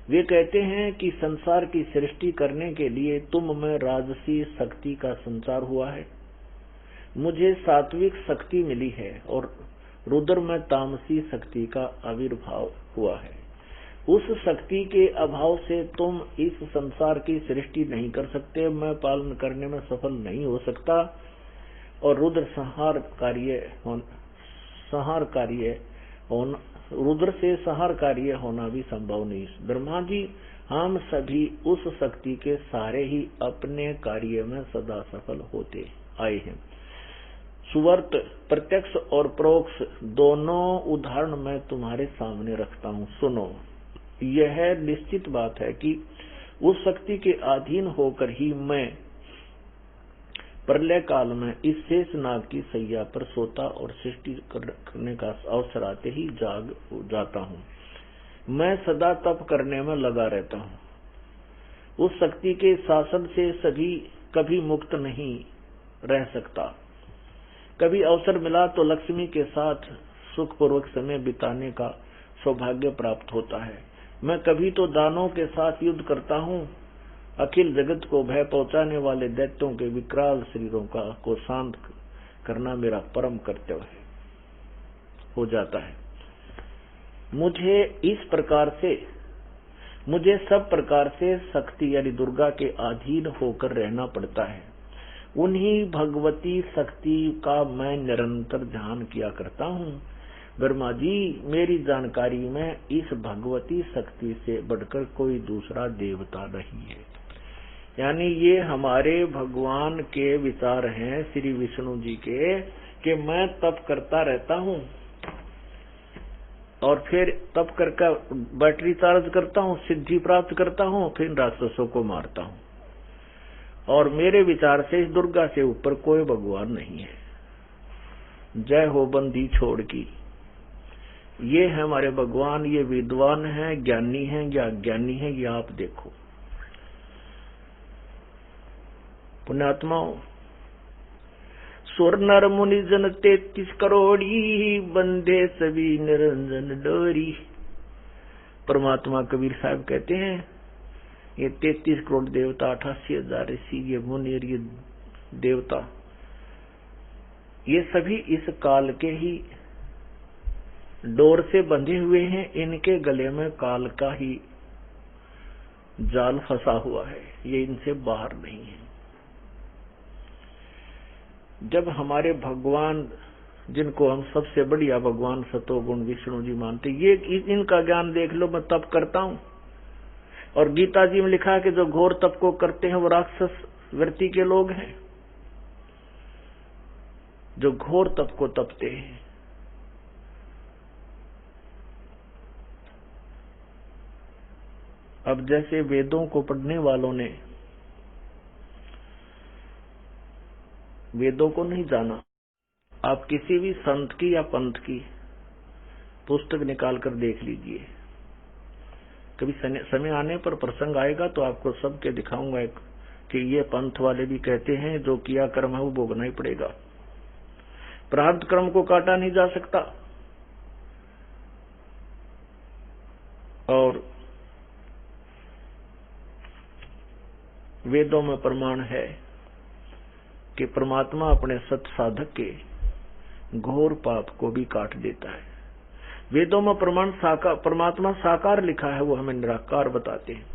वे कहते हैं कि संसार की सृष्टि करने के लिए तुम में राजसी शक्ति का संचार हुआ है, मुझे सात्विक शक्ति मिली है और रुद्र में तामसी शक्ति का आविर्भाव हुआ है। उस शक्ति के अभाव से तुम इस संसार की सृष्टि नहीं कर सकते, मैं पालन करने में सफल नहीं हो सकता और रुद्र से संहार कार्य होना भी संभव नहीं। ब्रह्मा जी, हम सभी उस शक्ति के सहारे ही अपने कार्य में सदा सफल होते आए हैं। सुवर्त प्रत्यक्ष और परोक्ष दोनों उदाहरण मैं तुम्हारे सामने रखता हूँ, सुनो। यह निश्चित बात है कि उस शक्ति के अधीन होकर ही मैं प्रलय काल में इस शेष नाग की सैया पर सोता और सृष्टि करने का अवसर आते ही जाग जाता हूँ। मैं सदा तप करने में लगा रहता हूँ। उस शक्ति के शासन से सभी कभी मुक्त नहीं रह सकता। कभी अवसर मिला तो लक्ष्मी के साथ सुखपूर्वक समय बिताने का सौभाग्य प्राप्त होता है। मैं कभी तो दानों के साथ युद्ध करता हूँ। अखिल जगत को भय पहुंचाने वाले दैत्यों के विकराल शरीरों को शांत करना मेरा परम कर्तव्य हो जाता है। मुझे सब प्रकार से शक्ति यानी दुर्गा के अधीन होकर रहना पड़ता है। उन्हीं भगवती शक्ति का मैं निरंतर ध्यान किया करता हूँ। ब्रह्मा जी, मेरी जानकारी में इस भगवती शक्ति से बढ़कर कोई दूसरा देवता नहीं है। यानी ये हमारे भगवान के विचार हैं श्री विष्णु जी के, कि मैं तप करता रहता हूँ और फिर तप करके बैटरी चार्ज करता हूँ, सिद्धि प्राप्त करता हूँ, फिर राक्षसों को मारता हूँ। और मेरे विचार से इस दुर्गा से ऊपर कोई भगवान नहीं है। जय हो बंदी छोड़ की। ये है हमारे भगवान। ये विद्वान हैं, ज्ञानी हैं या अज्ञानी हैं, ये आप देखो। पुण्यात्माओं, सुर नर मुनि जन 33 करोड़ी, बंदे सभी निरंजन डोरी। परमात्मा कबीर साहब कहते हैं ये 33 करोड़ देवता, 88,000 ऋषि, ये मुनि, ये देवता, ये सभी इस काल के ही डोर से बंधे हुए हैं। इनके गले में काल का ही जाल फंसा हुआ है, ये इनसे बाहर नहीं है। जब हमारे भगवान, जिनको हम सबसे बढ़िया भगवान सतोगुण विष्णु जी मानते, ये इनका ज्ञान देख लो, मैं तप करता हूँ। और गीता जी में लिखा है कि जो घोर तप को करते हैं वो राक्षस वृत्ति के लोग हैं, जो घोर तप को तपते हैं। अब जैसे वेदों को पढ़ने वालों ने वेदों को नहीं जाना, आप किसी भी संत की या पंथ की पुस्तक निकाल कर देख लीजिए। कभी समय आने पर प्रसंग आएगा तो आपको सबके दिखाऊंगा कि ये पंथ वाले भी कहते हैं जो किया कर्म है वो भोगना ही पड़ेगा। प्रारब्ध कर्म को काटा नहीं जा सकता। और वेदों में प्रमाण है कि परमात्मा अपने सत साधक के घोर पाप को भी काट देता है। वेदों में प्रमाण परमात्मा साकार लिखा है, वो हमें निराकार बताते हैं।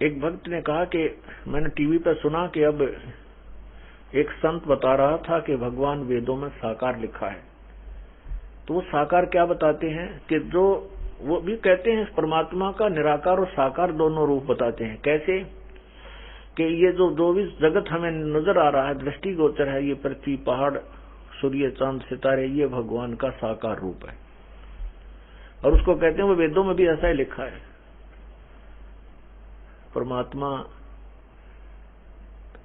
एक भक्त ने कहा कि मैंने टीवी पर सुना कि अब एक संत बता रहा था कि भगवान वेदों में साकार लिखा है। तो वो साकार क्या बताते हैं कि जो वो भी कहते हैं परमात्मा का निराकार और साकार दोनों रूप बताते हैं। कैसे कि ये जो भी जगत हमें नजर आ रहा है, दृष्टिगोचर है, ये पृथ्वी, पहाड़, सूर्य, चांद, सितारे, ये भगवान का साकार रूप है। और उसको कहते हैं वो वेदों में भी ऐसा ही लिखा है। परमात्मा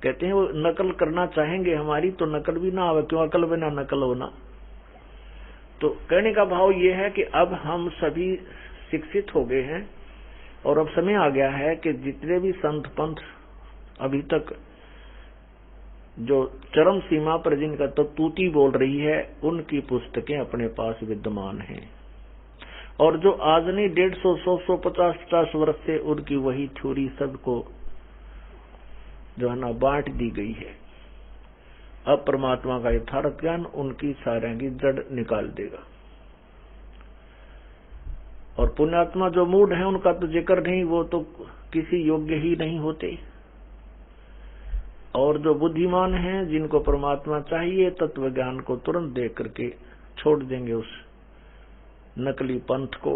कहते हैं वो नकल करना चाहेंगे हमारी तो नकल भी ना आवे, क्यों अकल बिना नकल होना। तो कहने का भाव ये है कि अब हम सभी शिक्षित हो गए हैं और अब समय आ गया है कि जितने भी संत पंथ अभी तक जो चरम सीमा पर जिनका तो तूती बोल रही है, उनकी पुस्तकें अपने पास विद्यमान हैं। और जो आज नहीं 150, 100, 50 वर्ष से उनकी वही थ्योरी सबको जो है ना बांट दी गई है। अब परमात्मा का यथार्थ ज्ञान उनकी सारंगी जड़ निकाल देगा। और पुण्यात्मा जो मूढ़ है उनका तो जिक्र नहीं, वो तो किसी योग्य ही नहीं होते। और जो बुद्धिमान हैं, जिनको परमात्मा चाहिए, तत्व ज्ञान को तुरंत देख करके छोड़ देंगे, उस नकली पंथ को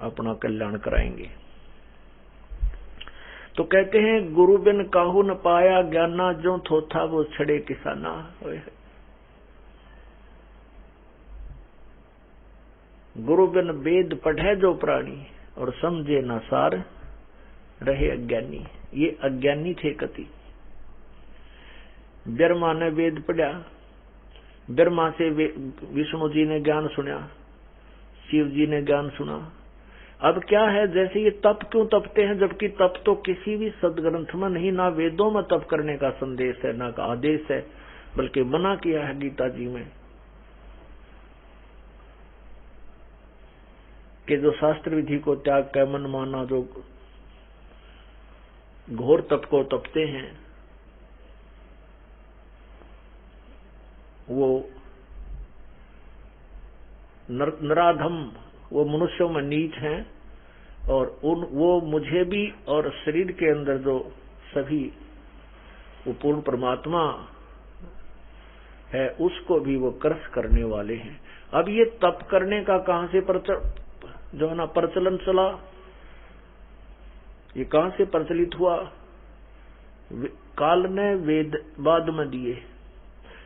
अपना कल्याण कराएंगे। तो कहते हैं गुरु बिन काहू न पाया ज्ञाना, जो थोथा वो छड़े किसाना। गुरु बिन वेद पढ़े जो प्राणी, और समझे न सार रहे अज्ञानी। ये अज्ञानी थे कति। ब्रह्मा ने वेद पढ़ा, ब्रह्मा से विष्णु जी ने ज्ञान सुना, शिव जी ने ज्ञान सुना। अब क्या है, जैसे ये तप क्यों तपते हैं, जबकि तप तो किसी भी सदग्रंथ में नहीं, ना वेदों में तप करने का संदेश है, ना का आदेश है, बल्कि मना किया है गीता जी में कि जो शास्त्र विधि को त्याग कर मन माना, जो घोर तप को तपते हैं, वो नराधम, वो मनुष्यों में नीच हैं, और वो मुझे भी और शरीर के अंदर जो सभी वो पूर्ण परमात्मा है उसको भी वो कर्ष करने वाले हैं। अब ये तप करने का कहां से जो है ना प्रचलन चला, ये कहां से प्रचलित हुआ? काल ने वेद बाद में दिए,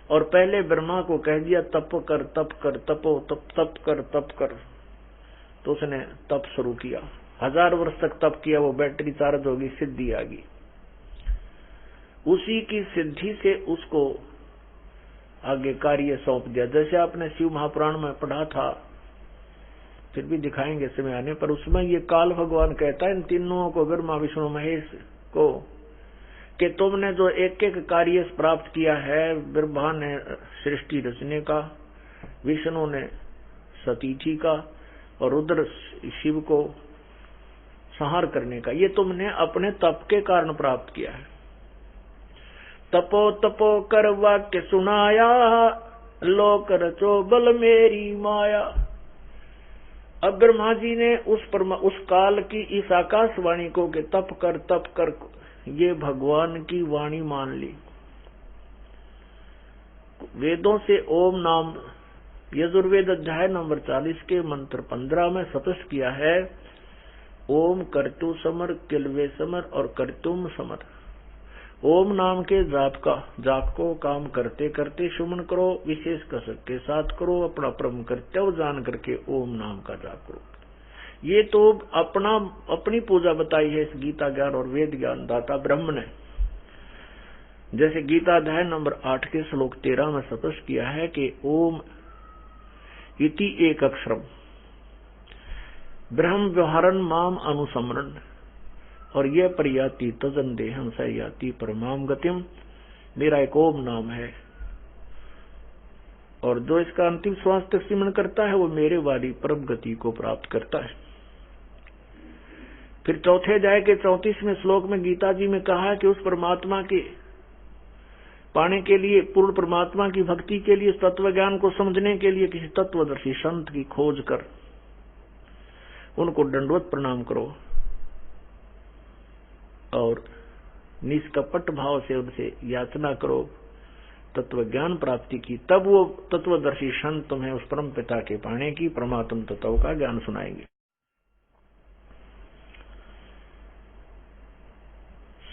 और पहले ब्रह्मा को कह दिया तप कर तप कर, तपो तप, तप कर तप कर, तो उसने तप शुरू किया। 1000 वर्ष तक तप किया, वो बैटरी चार्ज होगी, सिद्धि आ गई। उसी की सिद्धि से उसको आगे कार्य सौंप दिया। जैसे आपने शिव महापुराण में पढ़ा था, फिर भी दिखाएंगे समय आने पर, उसमें ये काल भगवान कहता है इन तीनों को, ब्रह्मा विष्णु महेश को, कि तुमने जो एक एक कार्य प्राप्त किया है, ब्रह्मा ने सृष्टि रचने का, विष्णु ने सतीथि का, और रुद्र शिव को संहार करने का, ये तुमने अपने तप के कारण प्राप्त किया है। तपो तपो कर वाक्य सुनाया, लोक रचो बल मेरी माया। अब ब्रह्मा जी ने उस काल की इस आकाशवाणी को कि तप कर ये भगवान की वाणी मान ली। वेदों से ओम नाम यजुर्वेद अध्याय नंबर 40 के मंत्र 15 में स्पष्ट किया है, ओम कर्तु समर किलवे समर और कर्तुम समर। ओम नाम के जाप को काम करते करते सुमन करो, विशेष कसक के साथ करो, अपना परम कर्तव्य जान करके ओम नाम का जाप करो। ये तो अपनी पूजा बताई है इस गीता ज्ञान और वेद ज्ञान दाता ब्रह्म ने। जैसे गीता अध्याय नंबर 8 के श्लोक 13 में स्पष्ट किया है कि ओम इति एक अक्षरम ब्रह्म व्यवहारन माम अनुसमरण, और यह परियाति तजन देहम स याति परमाम गतिम। मेरा एक ओम नाम है, और जो इसका अंतिम श्वास तक सिमरन करता है वो मेरे वाली परम गति को प्राप्त करता है। फिर चौथे अध्याय के 34वें श्लोक में गीता जी में कहा कि उस परमात्मा के पाने के लिए, पूर्ण परमात्मा की भक्ति के लिए, तत्व ज्ञान को समझने के लिए किसी तत्वदर्शी संत की खोज कर उनको दंडवत प्रणाम करो और निष्कपट भाव से उनसे याचना करो तत्व ज्ञान प्राप्ति की। तब वो तत्वदर्शी संत तुम्हें उस परम पिता के पाने की परमात्म तत्व का ज्ञान सुनाएंगे।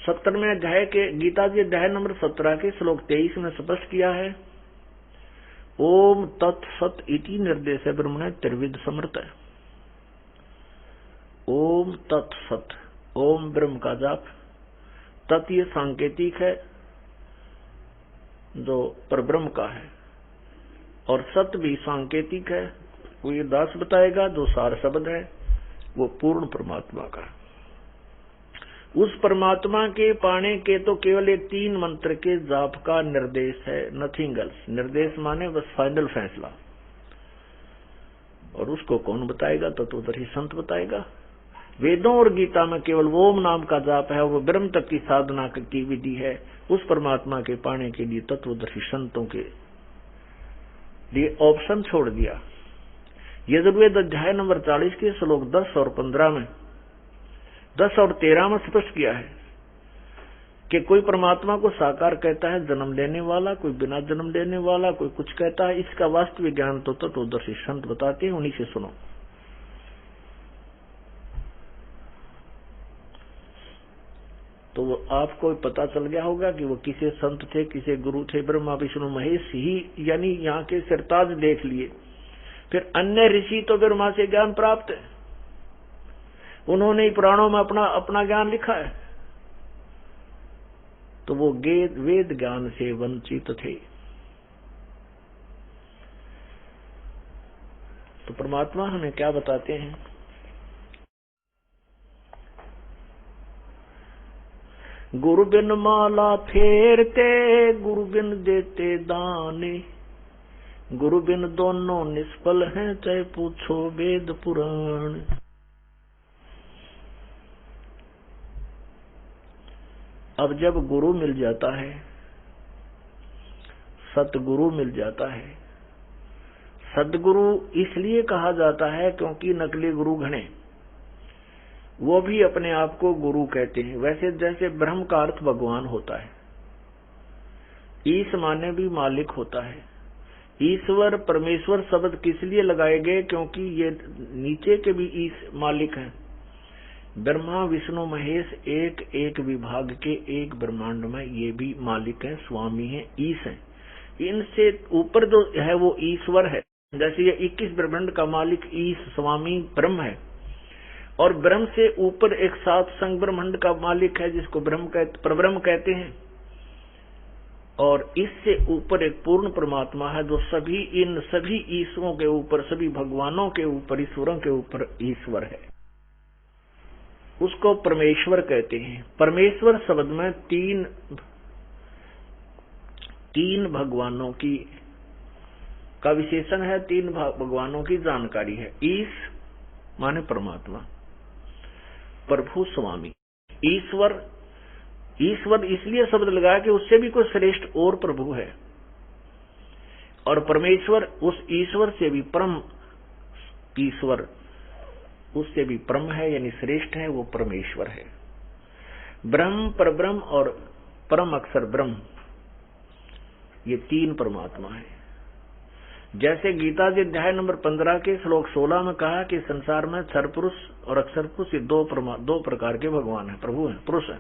17वें अध्याय के गीता जी अध्याय नंबर 17 के श्लोक 23 में स्पष्ट किया है, ओम तत्सत इति निर्देश है ब्रह्म ने त्रिविध समर्थ है। ओम तत्सत, ओम ब्रह्म का जाप, तत् ये सांकेतिक है जो परब्रह्म का है, और सत भी सांकेतिक है, वो ये दास बताएगा जो सार शब्द है वो पूर्ण परमात्मा का। उस परमात्मा के पाने के तो केवल ये 3 मंत्र के जाप का निर्देश है, नथिंग एल्स। निर्देश माने बस फाइनल फैसला, और उसको कौन बताएगा? तत्वदर्शी संत बताएगा। वेदों और गीता में केवल ओम नाम का जाप है, वो ब्रह्म तक की साधना की विधि है। उस परमात्मा के पाने के लिए तत्वदर्शी संतों के लिए ऑप्शन छोड़ दिया। यजुर्वेद अध्याय नंबर 40 के श्लोक 10 और 15 में, 10 और 13 में स्पष्ट किया है कि कोई परमात्मा को साकार कहता है जन्म देने वाला, कोई बिना जन्म देने वाला, कोई कुछ कहता है। इसका वास्तविक ज्ञान तो तत्वदर्शी संत बताते हैं, उन्हीं से सुनो। तो वो आपको पता चल गया होगा कि वो किसे संत थे, किसे गुरु थे। ब्रह्मा विष्णु महेश ही यानी यहाँ के सिरताज देख लिए। फिर अन्य ऋषि तो ब्रह्मा से ज्ञान प्राप्त है, उन्होंने ही पुराणों में अपना अपना ज्ञान लिखा है, तो वो वेद ज्ञान से वंचित थे। तो परमात्मा हमें क्या बताते हैं? गुरु बिन माला फेरते, गुरु बिन देते दाने, गुरु बिन दोनों निष्फल हैं, चाहे पूछो वेद पुराण। अब जब गुरु मिल जाता है, सतगुरु मिल जाता है। सदगुरु इसलिए कहा जाता है क्योंकि नकली गुरु घने, वो भी अपने आप को गुरु कहते हैं। वैसे जैसे ब्रह्म का अर्थ भगवान होता है, ईश माने भी मालिक होता है। ईश्वर परमेश्वर शब्द किस लिए लगाए गए? क्योंकि ये नीचे के भी ईश मालिक हैं। ब्रह्मा विष्णु महेश एक एक विभाग के एक ब्रह्मांड में ये भी मालिक हैं, स्वामी हैं, ईश हैं। इनसे ऊपर जो है वो ईश्वर है। जैसे ये 21 ब्रह्मांड का मालिक ईश स्वामी ब्रह्म है, और ब्रह्म से ऊपर एक 7 संग ब्रह्मांड का मालिक है जिसको परब्रह्म कहते हैं, और इससे ऊपर एक पूर्ण परमात्मा है जो इन सभी ईश्वरों के ऊपर, सभी भगवानों के ऊपर, ईश्वरों के ऊपर ईश्वर है। उसको परमेश्वर कहते हैं। परमेश्वर शब्द में तीन भगवानों की का विशेषण है, 3 भगवानों की जानकारी है। ईश माने परमात्मा, प्रभु स्वामी, ईश्वर। ईश्वर इसलिए शब्द लगाया कि उससे भी कोई श्रेष्ठ और प्रभु है, और परमेश्वर उस ईश्वर से भी परम ईश्वर, उससे भी परम है यानी श्रेष्ठ है, वो परमेश्वर है। ब्रह्म, परब्रह्म और परम अक्षर ब्रह्म, ये 3 परमात्मा है। जैसे गीता जी अध्याय नंबर 15 के श्लोक 16 में कहा कि संसार में क्षर पुरुष और अक्षर पुरुष, ये 2 प्रकार के भगवान है, प्रभु है, पुरुष है।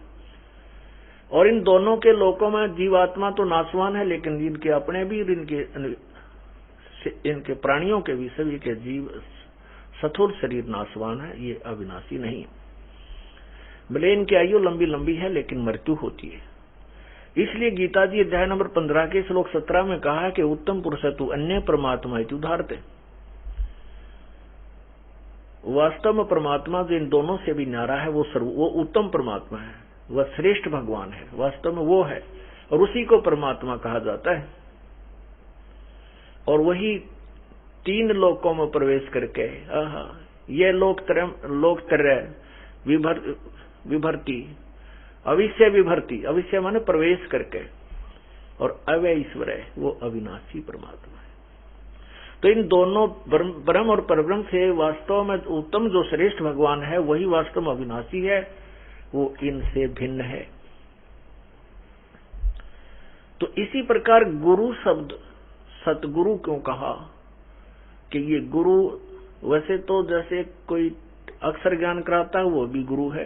और इन दोनों के लोकों में जीवात्मा तो नाशवान है, लेकिन इनके अपने भी, इनके प्राणियों के भी, सभी के जीव स्थूल शरीर नाशवान है, ये अविनाशी नहीं। भले इनकी आयु लंबी लंबी है लेकिन मृत्यु होती है। इसलिए गीता जी अध्याय नंबर 15 के श्लोक 17 में कहा कि उत्तम पुरुष तु अन्य परमात्मा इति उदाहरते। वास्तव में परमात्मा जो इन दोनों से भी न्यारा है, वो उत्तम परमात्मा है, वह श्रेष्ठ भगवान है, वास्तव में वो है, और उसी को परमात्मा कहा जाता है। और वही 3 लोकों में प्रवेश करके, ये लोकत्रय विभर्ती, अविश्य विभर्ती, अविश्य माने प्रवेश करके, और अव्यय ईश्वर है, वो अविनाशी परमात्मा है। तो इन दोनों ब्रह्म और परब्रह्म से वास्तव में उत्तम जो श्रेष्ठ भगवान है, वही वास्तव में अविनाशी है, वो इनसे भिन्न है। तो इसी प्रकार गुरु शब्द सतगुरु क्यों कहा? कि ये गुरु, वैसे तो जैसे कोई अक्षर ज्ञान कराता है वो भी गुरु है,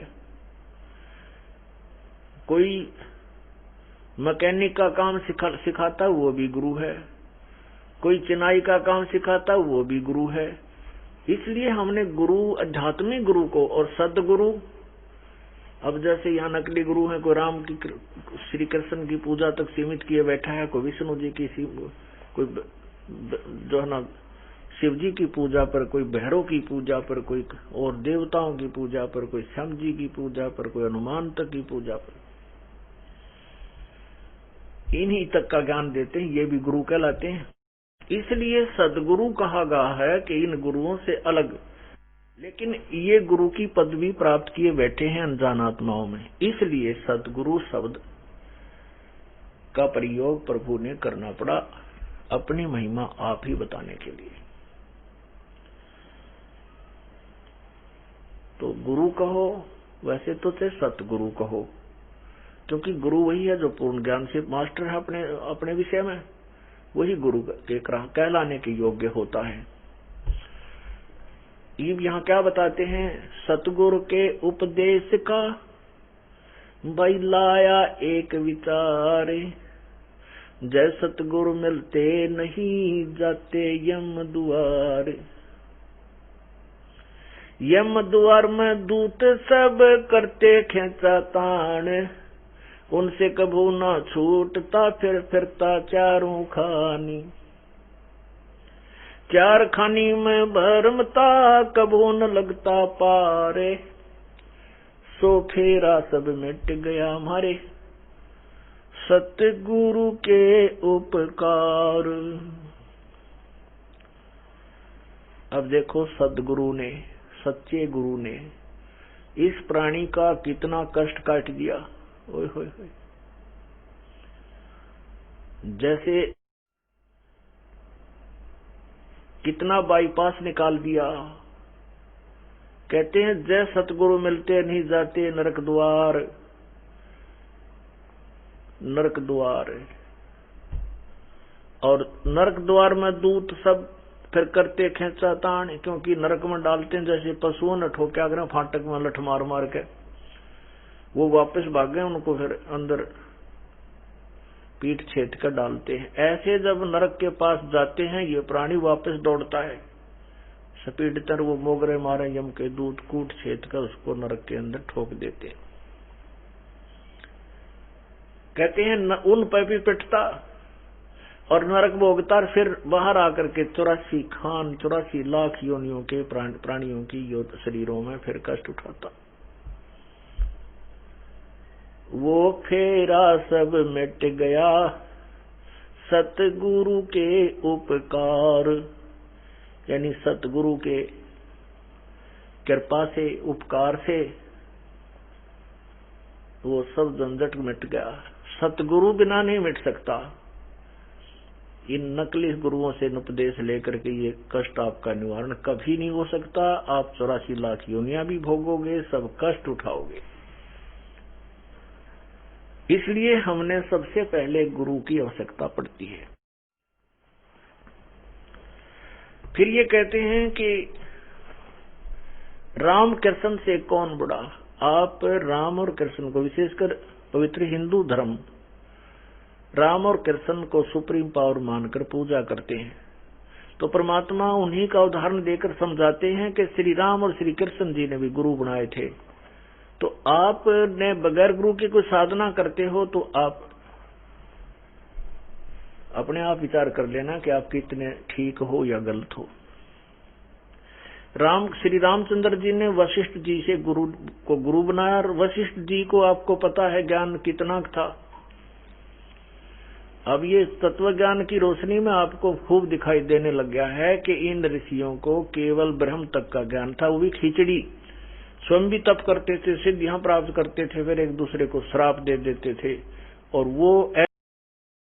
कोई मैकेनिक का काम सिखाता है वो भी गुरु है, कोई चिनाई का काम सिखाता है वो भी गुरु है। इसलिए हमने गुरु, आध्यात्मिक गुरु को और सदगुरु, अब जैसे यहाँ नकली गुरु है, कोई राम की, श्री कृष्ण की पूजा तक सीमित किए बैठा है, कोई विष्णु जी की, कोई जो है ना शिव जी की पूजा पर, कोई भैरव की पूजा पर, कोई और देवताओं की पूजा पर, कोई श्याम जी की पूजा पर, कोई हनुमान तक की पूजा पर, इन्हीं तक का ज्ञान देते हैं, ये भी गुरु कहलाते हैं। इसलिए सदगुरु कहा गया है कि इन गुरुओं से अलग, लेकिन ये गुरु की पदवी प्राप्त किए बैठे हैं अनजान आत्माओं में, इसलिए सदगुरु शब्द का प्रयोग प्रभु ने करना पड़ा, अपनी महिमा आप ही बताने के लिए। तो गुरु कहो, वैसे तो सतगुरु कहो, क्योंकि गुरु वही है जो पूर्ण ज्ञान से मास्टर है अपने विषय में, वही गुरु के कहलाने के योग्य होता है। यहाँ क्या बताते हैं? सतगुरु के उपदेश का भाई लाया एक विचार, जय सतगुरु मिलते नहीं जाते यम द्वार। यम द्वार में दूत सब करते खेचा तान, उनसे कभू ना छूटता फिर फिरता चारों खानी। चार खानी में भरमता कभू न लगता पारे, सो फेरा सब मिट गया हमारे सतगुरु के उपकार। अब देखो सतगुरु ने, सच्चे गुरु ने इस प्राणी का कितना कष्ट काट दिया। ओए होए होए, जैसे कितना बाईपास निकाल दिया। कहते हैं जय सतगुरु मिलते नहीं जाते नरक द्वार, नरक द्वार। और नरक द्वार में दूत सब फिर करते खेचा तान, क्योंकि नरक में डालते हैं जैसे पशुओं ने ठोक्या करें फाटक में लठ मार मार के, वो वापस भागे, उनको फिर अंदर पीठ छेद कर डालते हैं। ऐसे जब नरक के पास जाते हैं ये प्राणी वापस दौड़ता है, स्पीड तर वो मोगरे मारे यम के दूत कूट छेद कर उसको नरक के अंदर ठोक देते हैं। कहते हैं उन पर भी पिटता और नरक भोगता, फिर बाहर आकर के 84 लाख योनियों के प्राणियों की शरीरों में फिर कष्ट उठाता। वो फेरा सब मिट गया सतगुरु के उपकार, यानी सतगुरु के कृपा से, उपकार से वो सब झंझट मिट गया। सतगुरु बिना नहीं मिट सकता। इन नकली गुरुओं से उपदेश लेकर के ये कष्ट आपका निवारण कभी नहीं हो सकता। आप 84 लाख योनियां भी भोगोगे, सब कष्ट उठाओगे। इसलिए हमने सबसे पहले गुरु की आवश्यकता पड़ती है। फिर ये कहते हैं कि राम कृष्ण से कौन बड़ा। आप राम और कृष्ण को, विशेषकर पवित्र हिंदू धर्म राम और कृष्ण को सुप्रीम पावर मानकर पूजा करते हैं, तो परमात्मा उन्हीं का उदाहरण देकर समझाते हैं कि श्री राम और श्री कृष्ण जी ने भी गुरु बनाए थे। तो आपने बगैर गुरु की कोई साधना करते हो तो आप अपने आप विचार कर लेना कि आप कितने ठीक हो या गलत हो। श्री रामचंद्र जी ने वशिष्ठ जी से गुरु बनाया, और वशिष्ठ जी को आपको पता है ज्ञान कितना था। अब ये तत्व ज्ञान की रोशनी में आपको खूब दिखाई देने लग गया है कि इन ऋषियों को केवल ब्रह्म तक का ज्ञान था, वो भी खिचड़ी। स्वयं भी तप करते थे, सिद्धियां प्राप्त करते थे, फिर एक दूसरे को श्राप दे देते थे, और वो